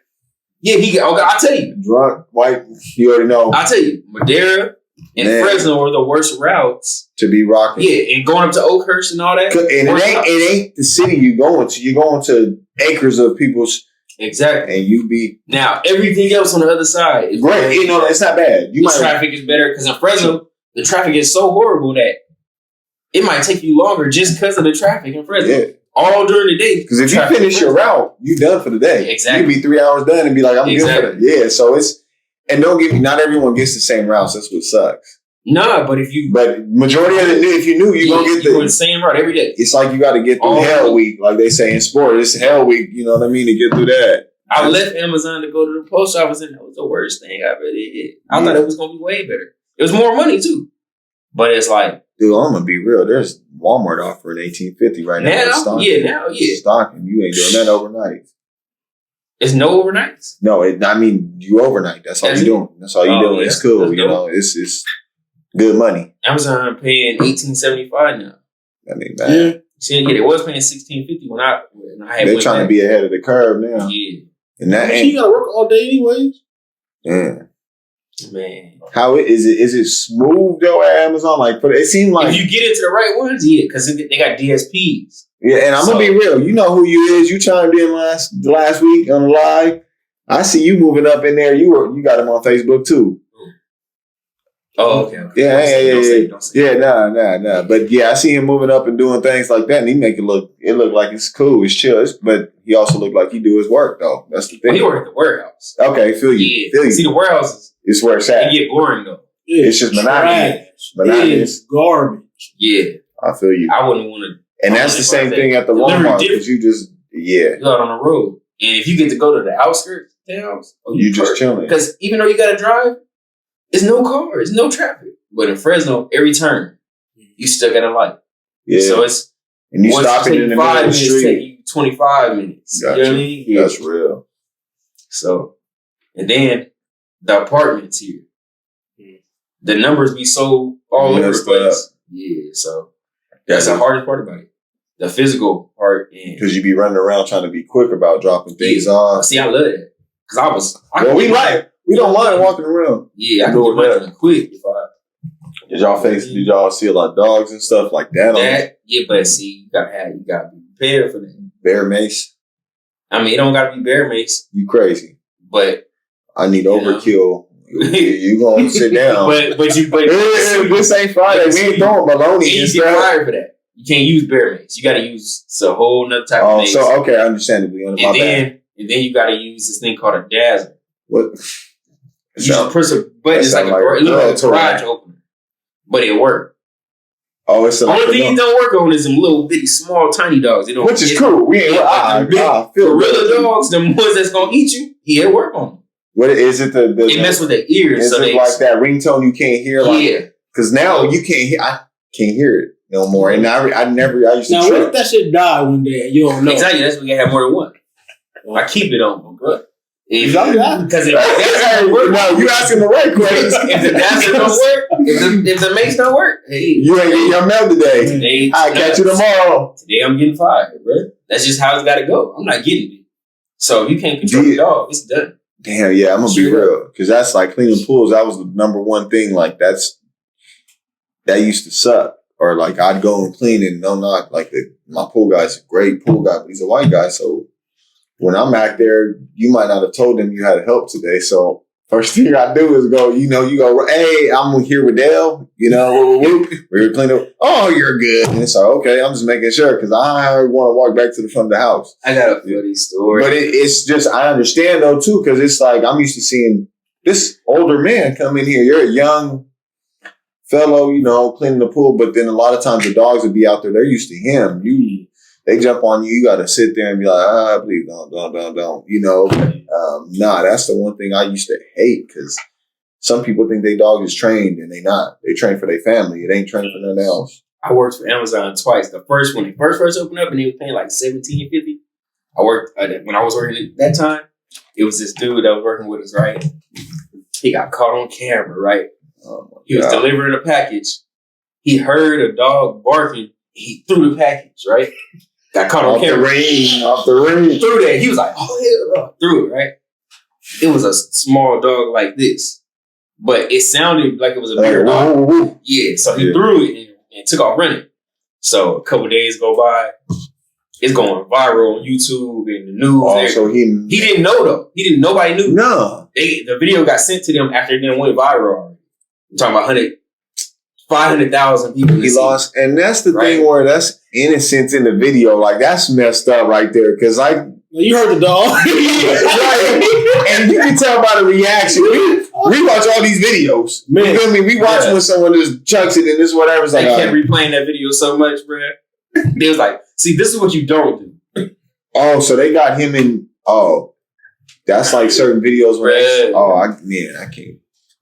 Yeah, I'll tell you. Drunk, white. You already know. I'll tell you. Madeira and Fresno are the worst routes to be rocking. Yeah, and going up to Oakhurst and all that. And it ain't the city you going to. You're going to acres of people's. Exactly. And you be now everything else on the other side is great. It's not bad. Traffic is better because in Fresno the traffic is so horrible that it might take you longer just because of the traffic in Fresno. Yeah. All during the day. Because if you finish your route, you done for the day. Exactly. You be 3 hours done and be like, I'm good for it. Yeah. So and don't get me. Not everyone gets the same routes. That's what sucks. Nah, but majority of it, if you knew, you're gonna get the same route every day. It's like you got to get through hell week, like they say in sport. It's hell week, you know what I mean, to get through that. I left Amazon to go to the post office, and that was the worst thing I ever did. I thought it was gonna be way better. It was more money too, but it's like, dude, I'm gonna be real. There's Walmart offering $18.50 right now. Now, yeah. Stocking, you ain't doing that overnight. It's no overnights. No, I mean you overnight. That's all you doing. That's all you doing. It's cool. You know, it's good money. Amazon paying $18.75 now. I mean, man. See, they was paying $16.50 when I had. They're trying to be ahead of the curve now. Yeah, and that you gotta work all day anyways. Yeah. Man, how is it? Is it smooth though at Amazon? Like, but it seemed like if you get into the right ones, yeah, because they got DSPs. Yeah, and I'm gonna be real. You know who you is. You chimed in last week on the live. I see you moving up in there. You got him on Facebook too. Oh, okay. Yeah. Nah. But yeah, I see him moving up and doing things like that, and he make it look like it's cool, it's chill. But he also look like he do his work though. That's the thing. Well, he work at the warehouse. Okay, feel you. Yeah. See, the warehouses. It's where it's at. It get boring though. It's just monotonous. It's garbage. Yeah, I feel you. I wouldn't want to. And that's the same thing at the Walmart because you just you out on the road, and if you get to go to the outskirts towns, you just chilling. Because even though you got to drive, it's no cars, no traffic. But in Fresno, every turn you still got a light. Yeah. So it's and you stopping in the middle of the street. Take you 25 minutes. Gotcha. You know what I mean? Yeah. That's real. So, and then the apartments here, the numbers be so all over the place. Yeah. So that's the hardest part about it. The physical part. Because you be running around trying to be quick about dropping things off. See, I love it. Because we don't mind walking around. Yeah, I can do it quick if I. Did y'all see a lot of dogs and stuff like that? Yeah, but see, you gotta be prepared for that. Bear mace? I mean, it don't gotta be bear mace. You crazy. But I need overkill. You gonna sit down. but this ain't Friday. We ain't throwing baloney. You get fired for that. You can't use bear mace. You gotta use a whole nother type of mace. So okay, understandably. And then you gotta use this thing called a dazzle. What? You just press a button. It's like a garage opener. But it worked. Oh, it's the only thing it don't work on is them little bitty small tiny dogs. Which is cool. We ain't gorilla dogs, the ones that's gonna eat you. Yeah, it work on them. What is it? It mess with their ears. Is it like that ringtone you can't hear? Yeah. Because now you can't hear. I can't hear it no more. And I used to. Now, what if that shit die one day? You don't know. Exactly. That's when you have more than one. I keep it on, bro. Because no, you asking the right questions. If the dazzle don't work, if the mace don't work, hey, you ain't getting your mail today. I'll catch you tomorrow. Today I'm getting fired, bro. That's just how it's got to go. I'm not getting it. So if you can't control the dog, it's done. Damn, yeah, I'm gonna be real because that's like cleaning pools. That was the number one thing. Like that used to suck. Or like I'd go and clean and my pool guy's a great pool guy, but he's a white guy, so. When I'm back there, you might not have told them you had help today. So first thing I do is go, you go, hey, I'm here with Dale. We're cleaning up. Oh, you're good. And it's like, okay, I'm just making sure because I want to walk back to the front of the house. I got a funny story. But it's just, I understand though too, because it's like I'm used to seeing this older man come in here. You're a young fellow, cleaning the pool. But then a lot of times the dogs would be out there. They're used to him. They jump on you. You got to sit there and be like, please don't. Nah, that's the one thing I used to hate because some people think their dog is trained and they not. They trained for their family. It ain't trained for nothing else. I worked for Amazon twice. The first when they first opened up and they were paying like $17.50. I worked when I was working at that time. It was this dude that was working with us, right? He got caught on camera, right? He was delivering a package. He heard a dog barking. He threw the package, right? Got caught on camera. Off the ring. Threw that. He was like, oh, hell, threw it, right? It was a small dog like this. But it sounded like it was a bigger dog. Yeah, so he threw it and took off running. So a couple days go by. It's going viral on YouTube and the news. So he didn't know, though. Nobody knew. No. The video got sent to them after it didn't went viral already. I'm talking about 500,000 people. He lost. And that's the thing where that's innocence in the video. Like, that's messed up right there. Because you heard the dog. Right. And you can tell by the reaction. We watch all these videos. Man. You feel me? We watch when someone just chucks it and this whatever. They kept replaying that video so much, bro. They was like, see, this is what you don't do. Oh, so they got him in. Oh, that's like certain videos where I can't.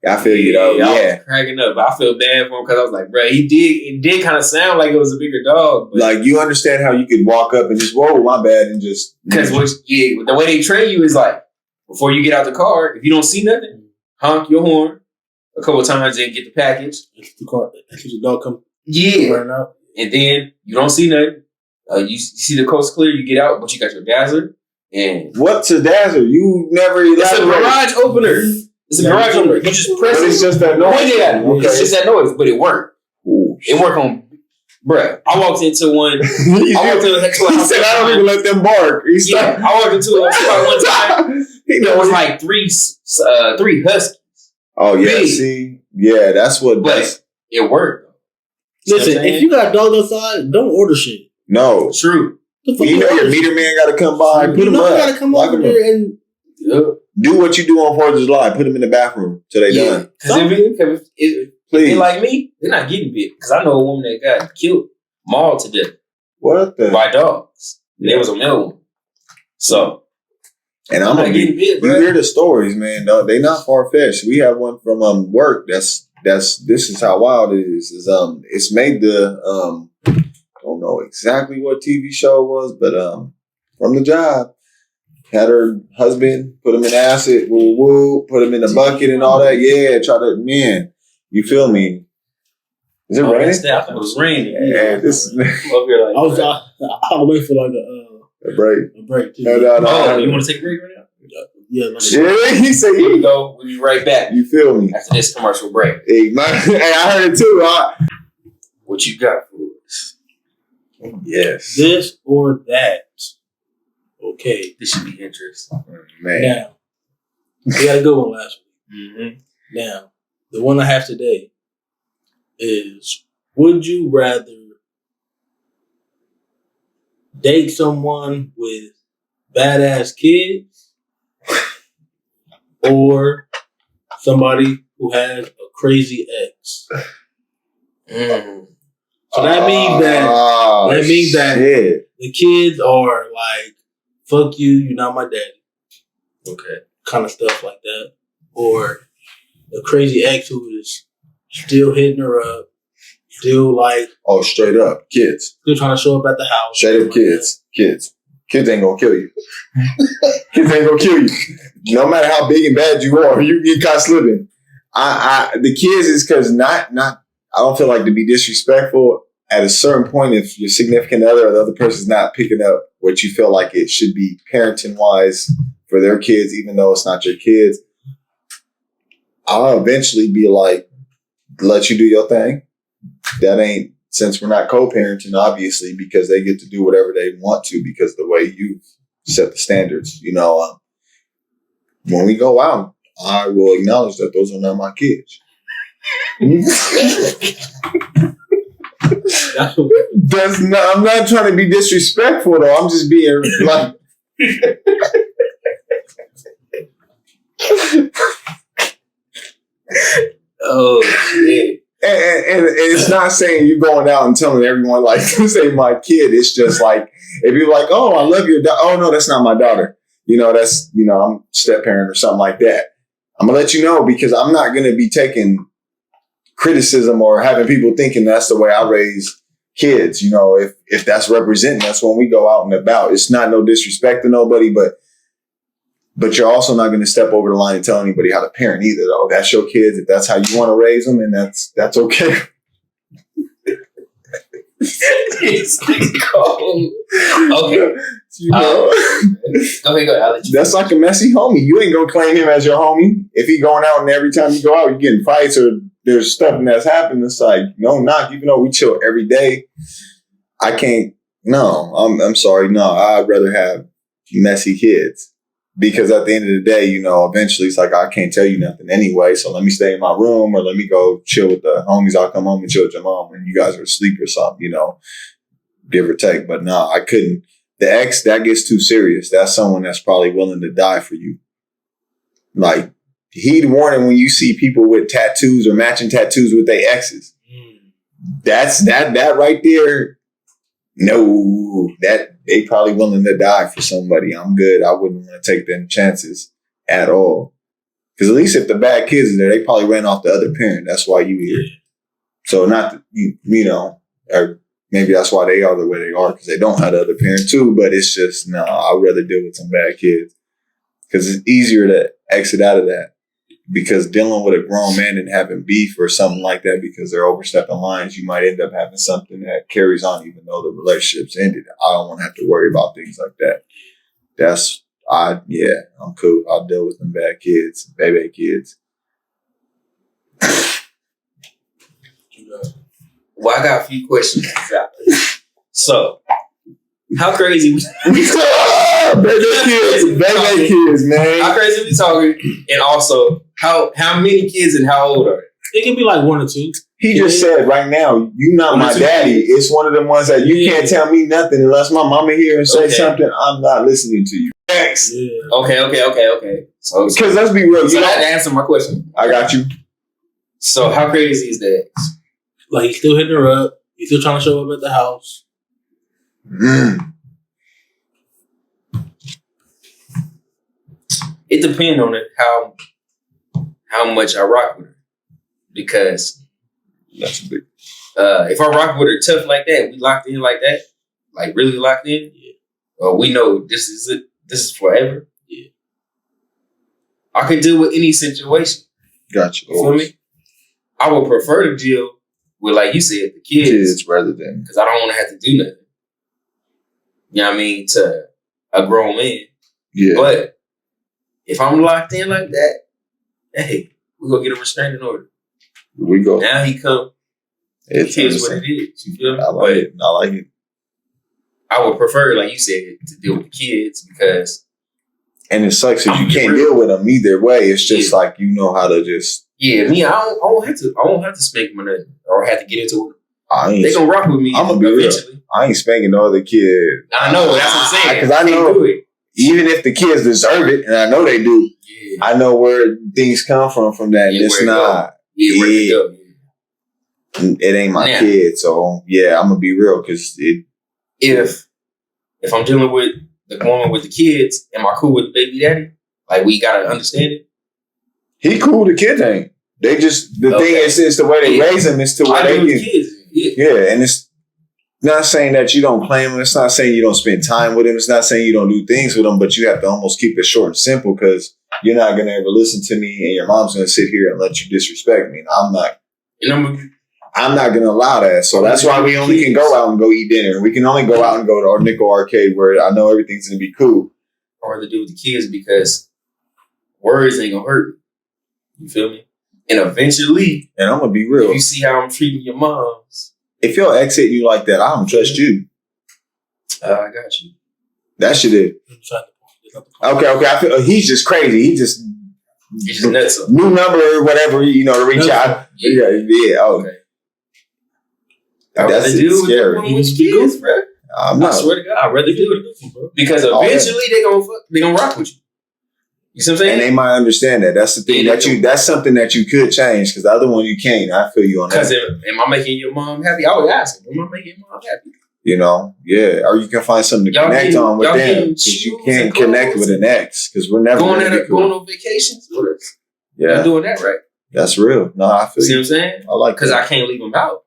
I feel you though. I Yeah. was cracking up. I feel bad for him because I was like, bro, it did kind of sound like it was a bigger dog. But Like, you understand how you could walk up and just, whoa, my bad, and just... Because the way they train you is like, before you get out the car, if you don't see nothing, honk your horn a couple of times and get the package. The car, the dog come. Yeah. Right now. And then you don't see nothing. You see the coast clear, you get out, but you got your dazzler. And what's a dazzler? You never... It's a garage opener. It's a garage opener. You just press it. It's just that noise. Okay. It's just that noise, but it worked. Ooh, it worked on... Bruh, I walked into one... he said, I don't even let them bark. I walked into a spot one time. There was like three huskies. Oh, yeah. Big. See? Yeah, that's what... But it worked. Listen, if you got dogs outside, don't order shit. No. True. You know your meter man got to come by. Put him up. You got to come over there and... Do what you do on 4th of July. Put them in the bathroom till they done. Because if they like me, they're not getting bit. Because I know a woman that got killed, mauled to death. What the? By dogs. And there was a male one. So... And I'm not getting bit, bro. You hear the stories, man. No, they not far fetched. We have one from work. This is how wild it is. It's made the I don't know exactly what TV show it was, but from the job, had her husband put him in acid, put him in a bucket and all that. Yeah, you feel me? Is it raining? I thought it was raining. Yeah, this. I was waiting for like a break. A break too. No. You want to take a break right now? Yeah, he said, here we go. We'll be right back. You feel me? After this commercial break. Hey, I heard it too. What you got for us? Yes. This or that. Okay. This should be interesting. Man. Now, we had a good one last week. Mm-hmm. Now, the one I have today is, would you rather date someone with badass kids or somebody who has a crazy ex? So that means that the kids are like, fuck you, you're not my daddy. Okay. Kind of stuff like that. Or the crazy ex who is still hitting her up, still like... Oh, straight up. Kids. Still trying to show up at the house. Straight up kids. Kids. Kids ain't gonna kill you. Kids ain't gonna kill you. No matter how big and bad you are, you get caught slipping. The kids is because not. I don't feel like to be disrespectful. At a certain point, if your significant other or the other person's not picking up what you feel like it should be parenting wise for their kids, even though it's not your kids, I'll eventually be like, let you do your thing. That ain't, since we're not co-parenting, obviously, because they get to do whatever they want to because of the way you set the standards. You know, when we go out, I will acknowledge that those are not my kids. I'm not trying to be disrespectful, though. I'm just being like... Oh, shit. And it's not saying you're going out and telling everyone, like, this ain't my kid. It's just like, if you're like, oh, I love your daughter. Oh, no, that's not my daughter. You know, that's, you know, I'm step parent or something like that. I'm going to let you know because I'm not going to be taking criticism or having people thinking that's the way I raise kids. You know, if that's representing us when we go out and about, it's not no disrespect to nobody, but you're also not going to step over the line and tell anybody how to parent either, though. That's your kids. If that's how you want to raise them, and that's okay. It's cold. Okay. You know, go ahead. That's like a messy homie. You ain't going to claim him as your homie. If he going out and every time you go out, you're getting fights or there's stuff that's happened. It's like, no, not, even though we chill every day. I can't. No, I'm sorry. No, I'd rather have messy kids. Because at the end of the day, you know, eventually it's like, I can't tell you nothing anyway. So let me stay in my room or let me go chill with the homies. I'll come home and chill with your mom when you guys are asleep or something, you know, give or take. But no, I couldn't. The ex, that gets too serious. That's someone that's probably willing to die for you. Like, heed warning when you see people with tattoos or matching tattoos with their exes. That's that right there. No, that they probably willing to die for somebody. I'm good. I wouldn't want to take them chances at all. Because at least if the bad kids are there, they probably ran off the other parent. That's why you here. So not, you know, or maybe that's why they are the way they are, because they don't have the other parent too. But it's just, no, I'd rather deal with some bad kids. Because it's easier to exit out of that. Because dealing with a grown man and having beef or something like that because they're overstepping lines, you might end up having something that carries on even though the relationship's ended. I don't want to have to worry about things like that. I'm cool. I'll deal with them bad kids, baby kids. Well, I got a few questions. So, how crazy we baby kids, man. How crazy we talking? And also, how many kids and how old are they? It can be like 1 or 2. He just said right now, you not my daddy. It's one of them ones that you can't tell me nothing unless my mama here and say something. I'm not listening to you. Next. Yeah. Okay. So, because let's be real. So I had to answer my question. I got you. So how crazy is that? Like he's still hitting her up. He's still trying to show up at the house. It depends on it how much I rock with her. Because that's a big. If I rock with her tough like that, we locked in like that, like really locked in. Yeah. We know this is it. This is forever. Yeah. I can deal with any situation. Gotcha. You feel me? I would prefer to deal with, like you said, the kids rather than, because I don't want to have to do nothing. You know what I mean? To a grown man. Yeah. But if I'm locked in like that, hey, we're gonna get a restraining order. We go. Now he come. It is what it is. You feel me? I like it. I would prefer, like you said, to deal with the kids because. And it sucks if you can't deal with them either way. It's just like you know how to just. Yeah, me. I won't have to spank them or nothing, or have to get into it. They gonna rock with me. I'm gonna be eventually. Real. I ain't spanking no other kid. I know that's what I'm saying. Because I know even if the kids deserve it, and I know they do. Yeah. I know where things come from that. And it's not. Where it go. It ain't my kid, so yeah, I'm gonna be real because if I'm dealing with the woman with the kids, am I cool with the baby daddy? Like we gotta understand it. He cool. The kids ain't. They just the thing is it's the way they raise them. It's to where they get. Kids. Yeah, and it's not saying that you don't claim them. It's not saying you don't spend time with them. It's not saying you don't do things with them. But you have to almost keep it short and simple because you're not gonna ever listen to me, and your mom's gonna sit here and let you disrespect me. And I'm not. I'm not going to allow that. So that's why we only can go out and go eat dinner. We can only go out and go to our nickel arcade where I know everything's going to be cool. I'd rather do with the kids because words ain't going to hurt me. You feel me? And eventually, and I'm going to be real. If you see how I'm treating your moms. If your ex hit you like that, I don't trust you. I got you. That shit is. Okay. I feel he's just crazy. He's just nuts. New number or whatever, to reach out. Yeah. Okay. That's scary. With kids, bro. I swear to God, I'd rather do it, bro. Because eventually they gonna rock with you. You see what I'm saying? And they might understand that. That's the thing that's something that you could change because the other one you can't. I feel you on that. Because am I making your mom happy? I would ask them, am I making your mom happy? Yeah. Or you can find something to connect on with them because you can't connect with an ex because we're never going on vacations with us. Yeah, I'm doing that right. That's real. No, I feel you. See what I'm saying? I like because I can't leave them out.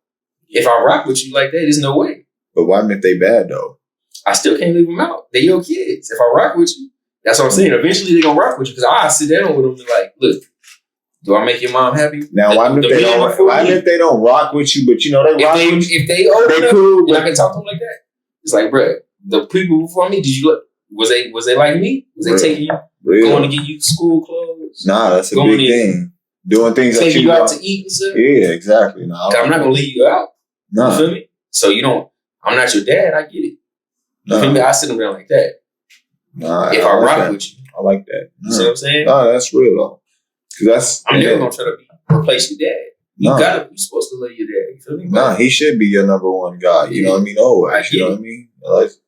If I rock with you like that, there's no way. But why if they bad though? I still can't leave them out. They're your kids. If I rock with you, that's what I'm saying. Eventually they're gonna rock with you because I sit down with them and be like, look, do I make your mom happy? Now why if they don't rock with you, but they rock with you? If they old enough, cool, I can talk to them like that. It's like, bro, the people before me, was they like me? Was they taking you going to get you school clothes? Nah, that's a big thing. Doing things like you out to eat and stuff. Yeah, exactly. No, I'm not gonna leave you out. No. You feel me? So I'm not your dad. I get it. You feel me? I sit them down like that. Nah, if I rock with you, I like that. You see what I'm saying? No, that's real though. Because I'm never gonna try to replace your dad. You're supposed to love your dad. You feel me? Nah, he should be your number one guy. You know what I mean? Always. You know what I mean?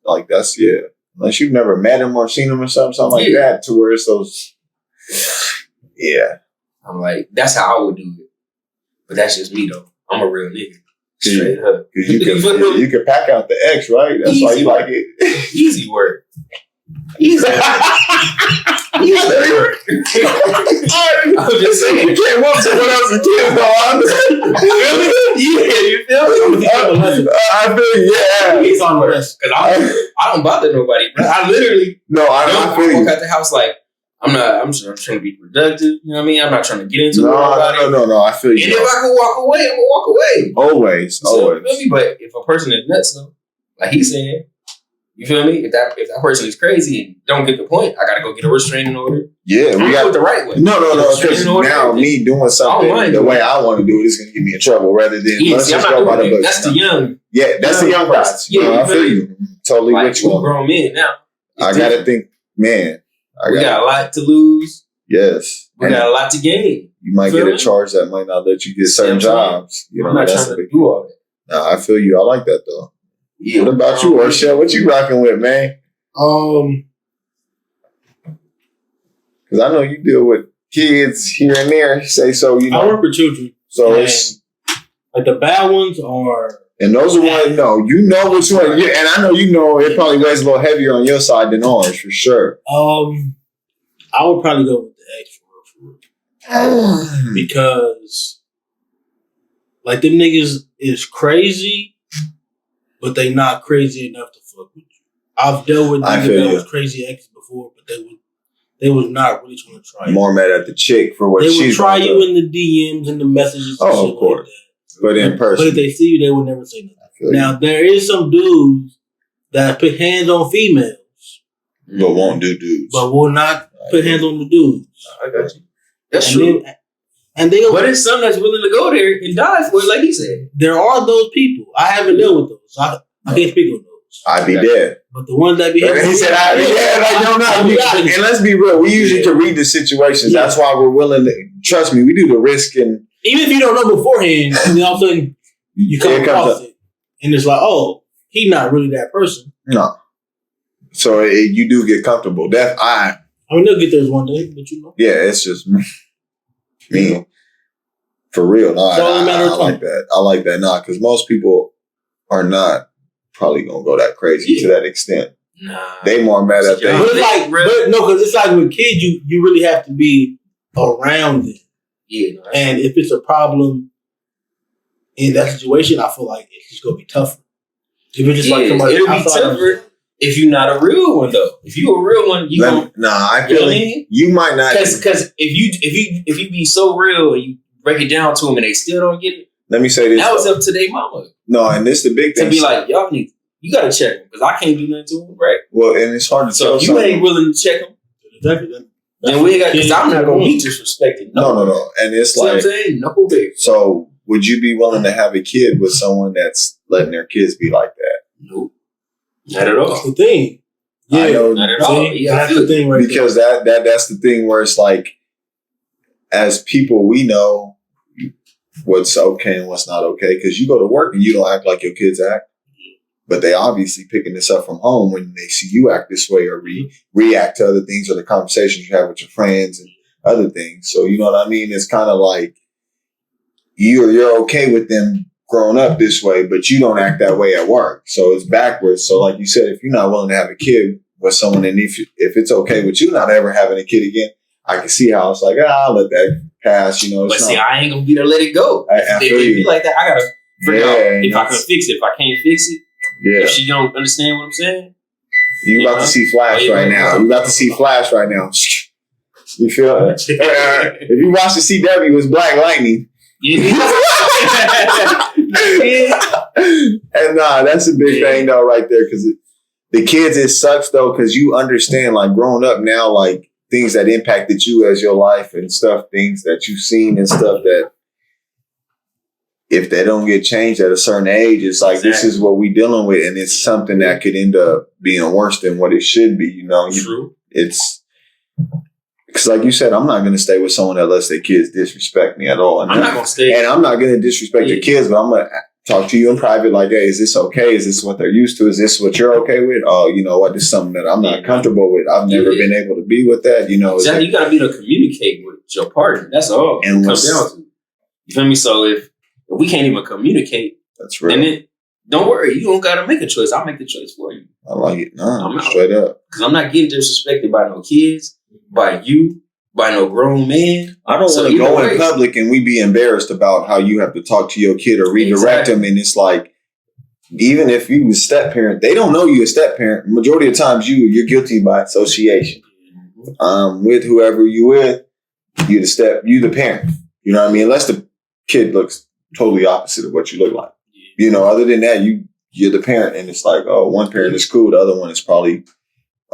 Like that's Unless you've never met him or seen him or something like that, to where it's those. Yeah. I'm like, that's how I would do it. But that's just me though. I'm a real nigga. Straight up. Because you can pack out the X, right? That's easy why you like it. Easy work. Easy work. Easy work. I'm just saying. You can't want someone else's kids, though. You feel me? I feel you. Yeah. He's on the rest. Because I don't bother nobody, bro. I literally I feel you. walk out the house like, I'm trying to be productive. You know what I mean? I'm not trying to get into nobody. No. I feel you. And if I can walk away, I'm going to walk away. Always. Feel me? But if a person is nuts, though, like he's saying, you feel me? If that person is crazy and don't get the point, I got to go get a restraining order. Yeah, we got it the right way. No. Because now me doing something the way I want to do it is going to get me in trouble rather than let's just go by the book. That's the young. Yeah, that's the young guys. Yeah, I feel you. Totally with you. We're grown men now. I got to think, man. We got a lot to lose. Yes. We got a lot to gain. You might get a charge that might not let you get certain jobs. You know, I'm not trying to do all that. Nah, I feel you. I like that though. Yeah, what about you, Orshel? What you rocking with, man? Because I know you deal with kids here and there. Say so, you know. I work with children. So it's like the bad ones are. And those are ones, you know which one. Yeah, and I know you know it probably weighs a little heavier on your side than ours, for sure. I would probably go with the X for real. Because, like, them niggas is crazy, but they not crazy enough to fuck with you. I've dealt with niggas that was crazy X before, but they was not really trying to try you. More mad at the chick for what she's They would try you in the DMs and the messages and shit of course. like that. But in person. But if they see you, they would never say nothing. Now, there is some dudes that put hands on females. But won't do dudes. But will not put hands on the dudes. I got you. That's true. But it's some that's willing to go there and die for it, like he said. There are those people. I haven't dealt with those. I can't speak on those. I'd be dead. But the ones that be... He said, I'd be dead. And let's be real. We usually can read the situations. Yeah. That's why we're willing to... Trust me, we do the risk and... Even if you don't know beforehand, and then all of a sudden you come across it. And it's like, oh, he's not really that person. No. So you do get comfortable. I mean, they'll get there one day, but you know. Yeah, it's just me. For real. No, I like that. I like that. Nah, because most people are not probably going to go that crazy to that extent. Nah. They more mad at that. But it's like, because it's like with kids, you really have to be around it. Yeah. And if it's a problem in that situation, I feel like it's just going to be tougher. If it's just like somebody it'll be tougher if you're not a real one, though. If you're a real one, you don't. Nah, I feel like you might not. Because if you be so real and you break it down to them and they still don't get it. Let me say this. That was up to their mama. No, and this the big thing. To be like, you got to check them because I can't do nothing to them, right? Well, and it's hard to tell. So if you ain't willing to check them, then we got, because I'm not going to be disrespected. No. And it's like, I'm saying? No, baby. So would you be willing to have a kid with someone that's letting their kids be like that? Nope. Not at all. That's the thing. Yeah, I know, not at all. Yeah, that's the thing right because there. That's the thing where it's like, as people, we know what's okay and what's not okay. Because you go to work and you don't act like your kids act. But they obviously picking this up from home when they see you act this way or react to other things or the conversations you have with your friends and other things. So, you know what I mean? It's kind of like you're okay with them growing up this way, but you don't act that way at work. So it's backwards. So like you said, if you're not willing to have a kid with someone, and if it's okay with you not ever having a kid again, I can see how it's like, I'll let that pass. You know, but see, I ain't gonna be there. Let it go. If it be like that, I gotta figure out if I can fix it. If I can't fix it, if she don't understand what I'm saying, you about to see Flash right now. You about to see Flash right now. You feel it? If you watch the CW, it's Black Lightning. And that's a big thing though, right there, because the kids, it sucks though, because you understand, like growing up now, like things that impacted you as your life and stuff, things that you've seen and stuff that if they don't get changed at a certain age, it's like, this is what we dealing with, and it's something that could end up being worse than what it should be. You know, it's because, like you said, I'm not going to stay with someone that lets their kids disrespect me at all. And I'm not going to stay, and I'm not going to disrespect your kids, but I'm going to talk to you in private. Like, hey, is this okay? Is this what they're used to? Is this what you're okay with? Oh, you know what? This is something that I'm not comfortable with. I've never been able to be with that. You know, exactly. You got to be able to communicate with your partner. That's all. And it comes down to. You feel me? So if we can't even communicate, that's real. Then don't worry, you don't gotta make a choice. I'll make the choice for you. I like it. No, straight up. Because I'm not getting disrespected by no kids, by you, by no grown man. I don't want to go in public and we be embarrassed about how you have to talk to your kid or redirect them. And it's like, even if you was step parent, they don't know you a step parent. Majority of times you're guilty by association. With whoever you with, you the parent. You know what I mean? Unless the kid looks totally opposite of what you look like. You know, other than that, you're the parent, and it's like, oh, one parent is cool, the other one is probably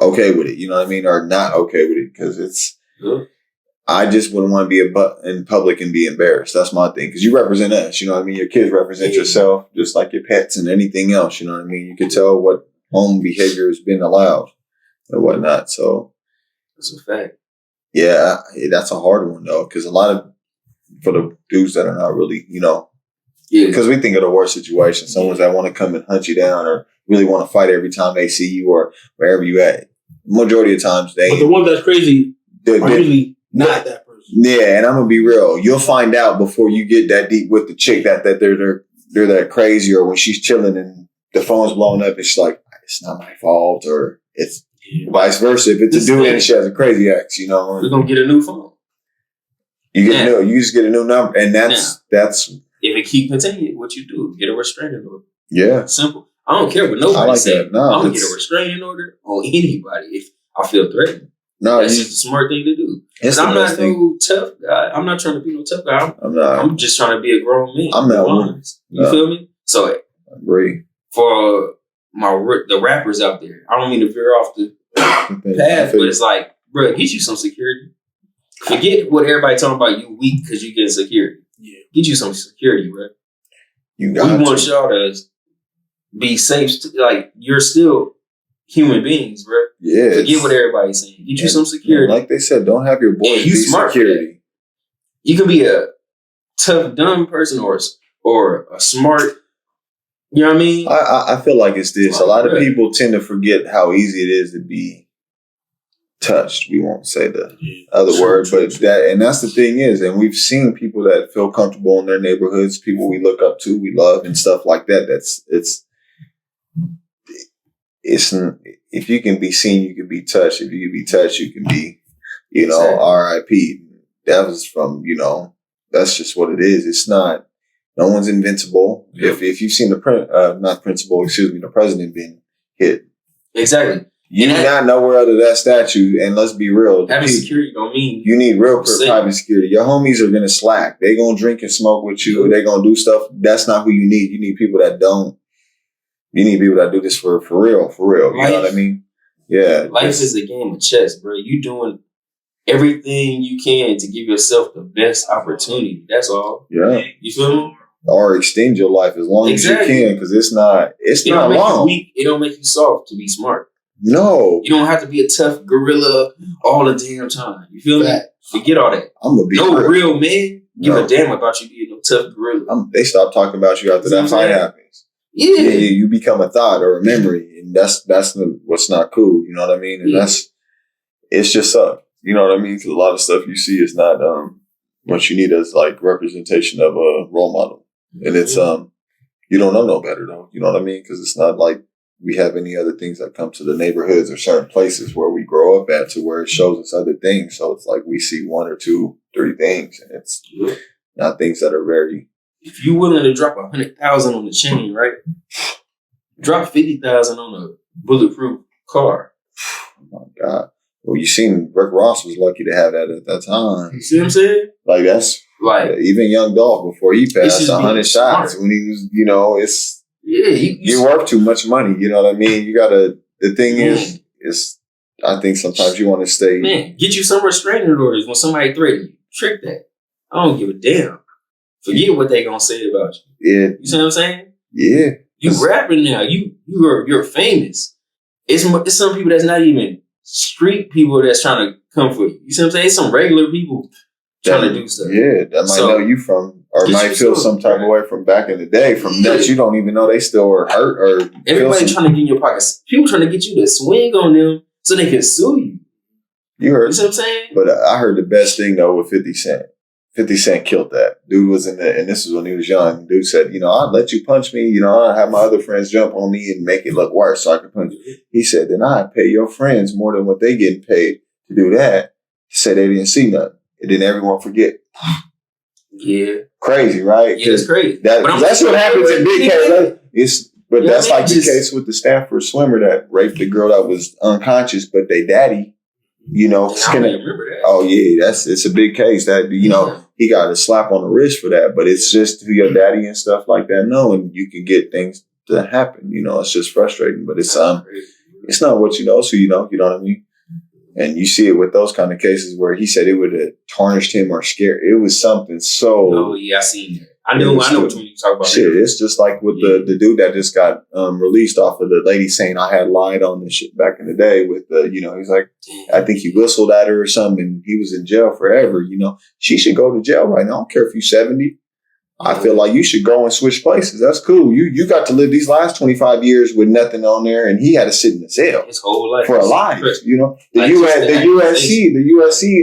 okay with it. You know what I mean? Or not okay with it, because it's. I just wouldn't want to be in public and be embarrassed. That's my thing. Because you represent us. You know what I mean? Your kids represent yourself, just like your pets and anything else. You know what I mean? You can tell what home behavior has been allowed and whatnot. So that's a fact. Yeah, that's a hard one though, because a lot of for the dudes that are not really, you know, because we think of the worst situation, someone that want to come and hunt you down or really want to fight every time they see you or wherever you at. Majority of times they. But the one that's crazy are usually not that person. Yeah, and I'm gonna be real. You'll find out before you get that deep with the chick that they're that crazy, or when she's chilling and the phone's blowing up, it's like it's not my fault, or it's vice versa. If it's a dude and she has a crazy ex, you know, we're gonna get a new phone. You just get a new number, and that's if it keep continuing, what you do, get a restraining order. Yeah, simple. I don't care what nobody says. No, I'm gonna get a restraining order on anybody if I feel threatened. No, that's just a smart thing to do. Because I'm not no tough guy. I'm not trying to be no tough guy. I'm just trying to be a grown man. I'm not one. You feel me? So I agree. For the rappers out there, I don't mean to veer off the path, but it's like, bro, get you some security. Forget what everybody talking about. You weak because you get security. Yeah, get you some security, bro. We want y'all to be safe. Like you're still human beings, bro. Yeah. Forget what everybody's saying. Get you some security. Like they said, don't have your boys be smart security. You can be a tough, dumb person or a smart. You know what I mean? I feel like it's this. A lot of people tend to forget how easy it is to be touched. We won't say the other word, but that's the thing is, and we've seen people that feel comfortable in their neighborhoods, people we look up to, we love, and stuff like that. It's if you can be seen, you can be touched. If you can be touched, you can be, R.I.P. That was from, that's just what it is. It's not, no one's invincible. Yep. If you've seen the president being hit. Exactly. You do not nowhere under that statue, and let's be real. Having security don't mean you need real private security. Your homies are gonna slack. They're gonna drink and smoke with you. They're gonna do stuff. That's not who you need. You need people that don't. You need people that do this for real. You know what I mean? Yeah. Life is a game of chess, bro. You doing everything you can to give yourself the best opportunity. That's all. Yeah. You feel me? Or extend your life as long as you can, because it's not long. It don't make you soft to be smart. No. You don't have to be a tough gorilla all the damn time. You feel me? Forget all that. I'm gonna be real man give a damn about you being no tough gorilla. They stop talking about you after that fight happens. Yeah, you become a thought or a memory, and that's what's not cool. You know what I mean? And it's just you know what I mean? Because a lot of stuff you see is not what you need as like representation of a role model, and it's you don't know no better though. You know what I mean? Because it's not like we have any other things that come to the neighborhoods or certain places where we grow up at to where it shows us other things. So it's like we see 1 or 2, 3 things, and it's not things that are very. If you're willing to drop 100,000 on the chain, right? Drop 50,000 on a bulletproof car. Oh my God! Well, you seen Rick Ross was lucky to have that at that time. You see what I'm saying? Like that's even Young Dolph before he passed 100 shots when he was, it's you're worth too much money. You know what I mean? You gotta. The thing is I think sometimes you want to stay. Man, get you some restraining orders when somebody threatens you. Trick that. I don't give a damn. Forget what they gonna say about you. Yeah. You see what I'm saying? Yeah. You rapping now. You're famous. It's some people that's not even street people that's trying to come for you. You see what I'm saying? It's some regular people trying to do stuff. Yeah, that might know you from, or might feel some type of way from back in the day, from that you don't even know they still are hurt or. Everybody trying to get in your pockets. People trying to get you to swing on them so they can sue you. You heard. You see what I'm saying? But I heard the best thing though with 50 Cent. 50 Cent killed that. Dude was in there, and this was when he was young. Dude said, I'd let you punch me. I'd have my other friends jump on me and make it look worse so I could punch you. He said, then I'd pay your friends more than what they getting paid to do that. Say they didn't see nothing. And then everyone forget. Yeah. Crazy, right? Yeah, it's crazy. That's what happens in big cases. But that's like the case with the Stanford swimmer that raped the girl that was unconscious, but they daddy, you know. I don't remember that. Oh yeah, it's a big case that, you know, he got a slap on the wrist for that. But it's just who your daddy and stuff like that know, and you can get things to happen. You know, it's just frustrating. But it's not what you know, so you know what I mean? And you see it with those kind of cases where he said it would have tarnished him or scared. It was something so. Oh yeah, I seen that. I know what you talk about. Shit, it's just like with the dude that just got released off of the lady saying I had lied on this shit back in the day with the, you know, he's like, I think he whistled at her or something and he was in jail forever, you know. She should go to jail right now. I don't care if you're 70. I feel like you should go and switch places. That's cool. You got to live these last 25 years with nothing on there, and he had to sit in the cell his whole life for a lie. You know, the USC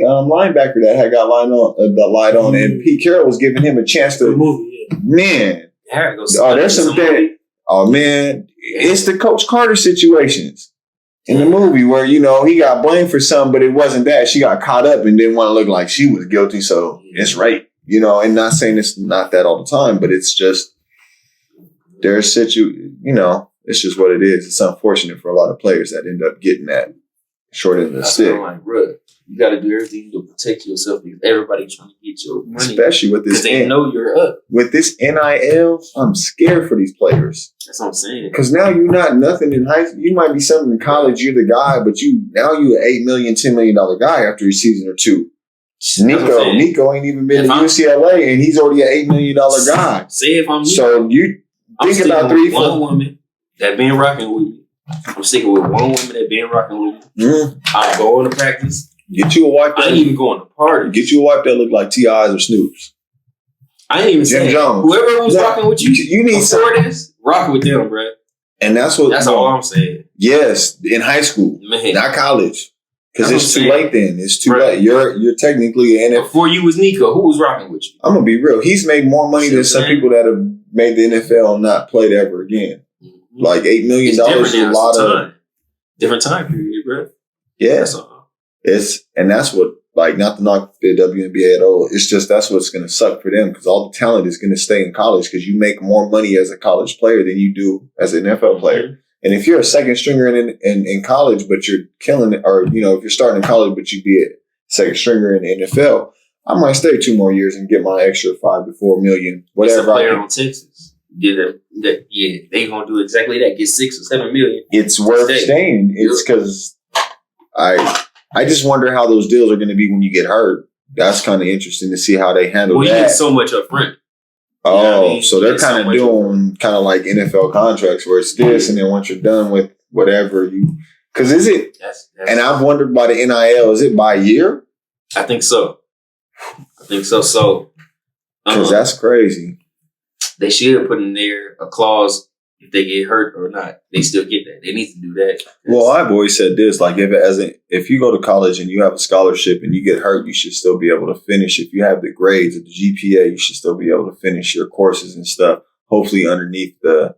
linebacker that had got lied on, and Pete Carroll was giving him a chance to man. There's some things. Oh man, it's the Coach Carter situations in the movie where, you know, he got blamed for something, but it wasn't that. She got caught up and didn't want to look like she was guilty, so it's rape. You know, and not saying it's not that all the time, but it's just there's you know, it's just what it is. It's unfortunate for a lot of players that end up getting that short end of the stick. Like, bro, you got to do everything to protect yourself because everybody's trying to get your money. Especially with this, they know you're up. With this NIL, I'm scared for these players. That's what I'm saying. Because now you're not nothing in high school. You might be something in college. You're the guy, but now you're an $8 million, $10 million guy after a season or two. Nico ain't even been to UCLA, and he's already an $8 million guy. Say if I'm so you think about one woman that been rocking with me. I'm sticking with one woman that been rocking with me. Mm-hmm. I'm going to practice. Get you a wife. I ain't even going to party. Get you a wife that look like T.I.'s or Snoop's. I ain't even saying whoever was rocking with you. You need this. Rock with them, bro. And that's all I'm saying. Yes, in high school, not college. Because it's too late then. It's too late. You're technically in it. Before you was Nico, who was rocking with you? I'm going to be real. He's made more money than some people that have made the NFL and not played ever again. Mm-hmm. Like $8 million is a lot of... Different time period, bro. Yeah. That's all. And that's what, like, not to knock the WNBA at all. It's just that's what's going to suck for them because all the talent is going to stay in college because you make more money as a college player than you do as an NFL player. Mm-hmm. And if you're a second stringer in college, but you're killing it, or, you know, if you're starting in college, but you be a second stringer in the NFL, I might stay 2 more years and get my extra 5 to 4 million, whatever. It's a player on Texas. They gonna do exactly that. Get 6 or 7 million. It's worth staying. It's because I just wonder how those deals are going to be when you get hurt. That's kind of interesting to see how they handle that. You get so much up front. Oh, you know what I mean? So they're kind of doing kind of like NFL contracts where it's this, and then once you're done with whatever because is it? And I've wondered by the NIL, is it by year? I think so. So, because that's crazy. They should put in there a clause if they get hurt or not. They still get that. They need to do that. Well, I've always said this: like if you go to college and you have a scholarship and you get hurt, you should still be able to finish. If you have the grades or the GPA, you should still be able to finish your courses and stuff. Hopefully, underneath there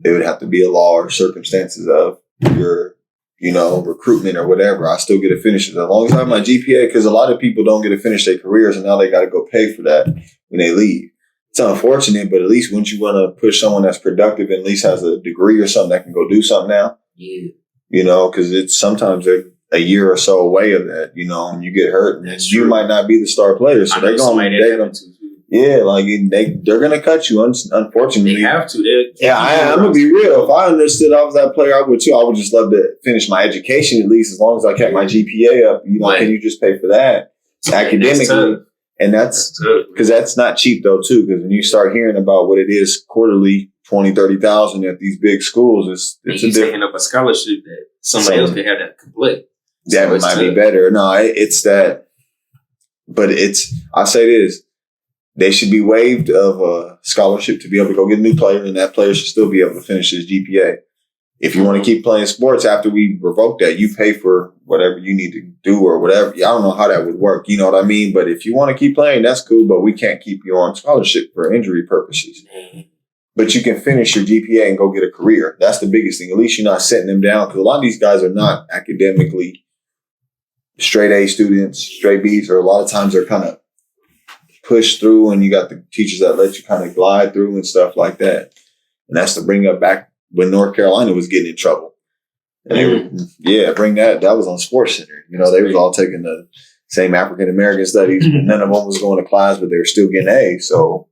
would have to be a law or circumstances of your, you know, recruitment or whatever. I still get to finish it as long as I have my GPA. Because a lot of people don't get to finish their careers, and now they got to go pay for that when they leave. It's unfortunate, but at least once you want to push someone that's productive and at least has a degree or something that can go do something now, you know, because it's sometimes they're a year or so away of that, you know, and you get hurt, and you might not be the star player, so they're going to cut you. Unfortunately, they have to. I'm gonna be real. If I understood I was that player, I would too. I would just love to finish my education at least, as long as I kept my GPA up. You know, can you just pay for that academically? And that's because that's not cheap though too. Because when you start hearing about what it is quarterly, 20, 30,000 at these big schools, it's taking up a scholarship that somebody else could have that complete. That might be better. No, it's that. But I'll say this: they should be waived of a scholarship to be able to go get a new player, and that player should still be able to finish his GPA. If you want to keep playing sports after we revoke that, you pay for whatever you need to do or whatever. I don't know how that would work. You know what I mean? But if you want to keep playing, that's cool. But we can't keep you on scholarship for injury purposes. But you can finish your GPA and go get a career. That's the biggest thing. At least you're not setting them down because a lot of these guys are not academically straight A students, straight Bs, or a lot of times they're kind of pushed through, and you got the teachers that let you kind of glide through and stuff like that. And that's to bring up back when North Carolina was getting in trouble. And they were, bring that. That was on Sports Center. You know, they was all taking the same African American studies, but none of them was going to class, but they were still getting A's. So,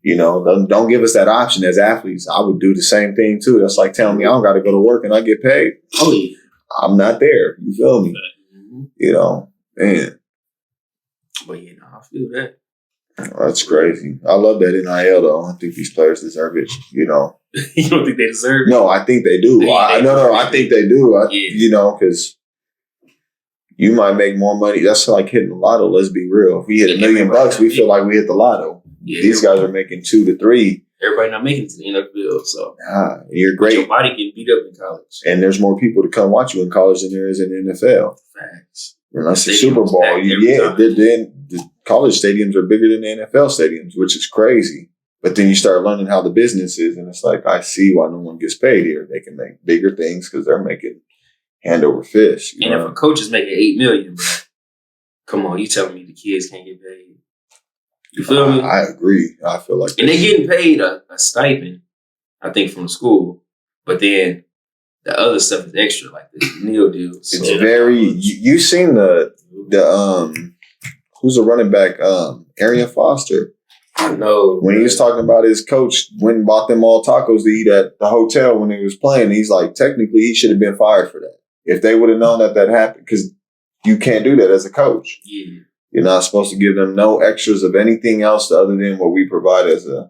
you know, don't give us that option as athletes. I would do the same thing too. That's like telling me I don't got to go to work and I get paid. Oh yeah, I'm not there. You feel me? You know, man. But yeah, no, I feel that. That's crazy. I love that NIL though. I think these players deserve it. You know. You don't think they deserve it? No, I think they do. I think they do. You know, because you might make more money. That's like hitting the lotto. Let's be real. If we hit $1 million, we feel like we hit the lotto. Yeah, these guys are making 2 to 3. Everybody not making it to the NFL, so you're great. Your body getting beat up in college, and there's more people to come watch you in college than there is in the NFL. Facts. Unless the Super Bowl, the college stadiums are bigger than the NFL stadiums, which is crazy. But then you start learning how the business is, and it's like, I see why no one gets paid here. They can make bigger things because they're making hand over fist. And if a coach is making $8 million, bro, come on, you telling me the kids can't get paid? You feel me? I agree. I feel like, and they're getting paid a stipend, I think, from the school. But then the other stuff is extra, like the meal deals. It's very. You seen the who's the running back? Arian Foster. I know. When he was talking about his coach went and bought them all tacos to eat at the hotel when he was playing, he's like, technically he should have been fired for that. If they would have known that happened, because you can't do that as a coach. Yeah. You're not supposed to give them no extras of anything else other than what we provide as a.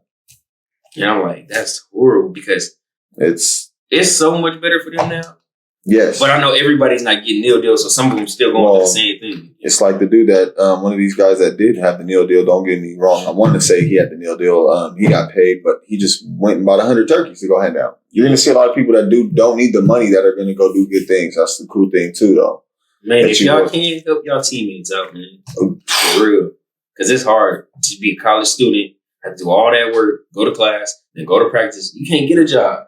Yeah, I'm like, that's horrible because it's so much better for them now. Yes. But I know everybody's not getting nil deal, so some of them still going to the same thing. It's like the dude that, one of these guys that did have the nil deal, don't get me wrong. I wanted to say he had the nil deal. He got paid, but he just went and bought 100 turkeys to go hand out. You're going to see a lot of people that don't need the money that are going to go do good things. That's the cool thing too, though. Man, if y'all can help y'all teammates out, man, for real. Because it's hard to be a college student, have to do all that work, go to class, then go to practice. You can't get a job.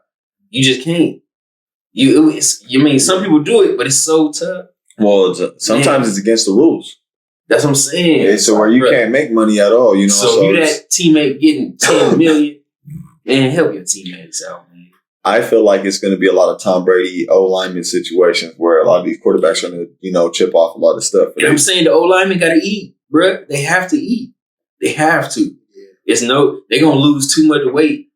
You just can't. Some people do it, but it's so tough. Well, sometimes it's against the rules. That's what I'm saying. Yeah, so where you can't make money at all, you know. So you that teammate getting $10 million, man, help your teammates out, man. I feel like it's going to be a lot of Tom Brady O-lineman situations where a lot of these quarterbacks are going to, chip off a lot of stuff. And I'm saying the O-linemen got to eat, bruh. They have to eat. They have to. They're going to lose too much weight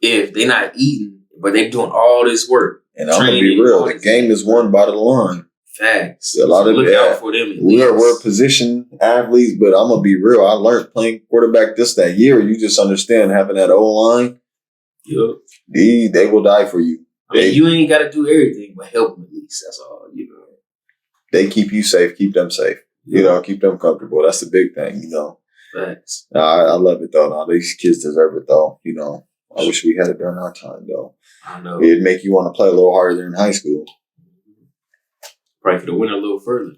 if they're not eating, but they're doing all this work. And I'm going to be real. The game is won by the line. Facts. A lot of look out for them. We're position athletes, but I'm going to be real. I learned playing quarterback that year. You just understand having that O-line. Yep. They will die for you. You ain't got to do everything, but help them at least. That's all. They keep you safe. Keep them safe. Keep them comfortable. That's the big thing, Facts. I love it, though. Now, these kids deserve it, though. I wish we had it during our time, though. I know. It'd make you want to play a little harder than in high school. Probably could have went a little further.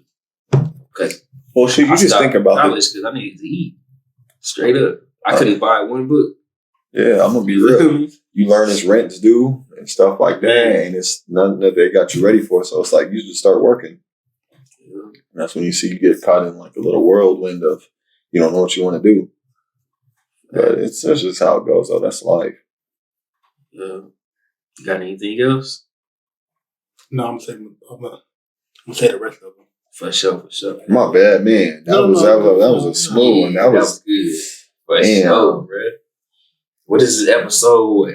Well, shit, you just think about college because I needed to eat. Straight up. I couldn't buy one book. Yeah, I'm going to be real. You learn as rent's due and stuff like that, and it's nothing that they got you ready for. So it's like you just start working. Yeah. And that's when you see you get caught in like a little whirlwind of you don't know what you want to do. But that's just how it goes, though. That's life. Yeah. You got anything else? No, I'm saying the rest of them. For sure. My bad, man. That was a smooth one. That was good. For sure, bro. What is this episode?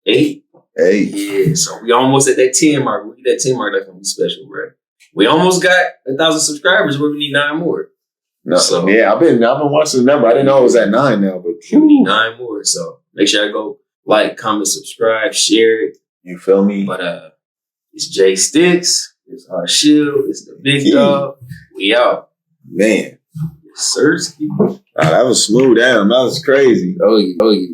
8? 8. Yeah, so we almost at that 10 mark. We get that 10 mark, that's gonna be special, bro. We almost got 1,000 subscribers, but we need 9 more. No, so yeah, I've been watching the number. I didn't know it was at 9 now, but we need 9 more. So make sure I go like, comment, subscribe, share it. You feel me? But it's Jay Sticks, it's our shield, it's the big dog. We out. Man. Sirski. That was smooth down. That was crazy. Oh, yeah.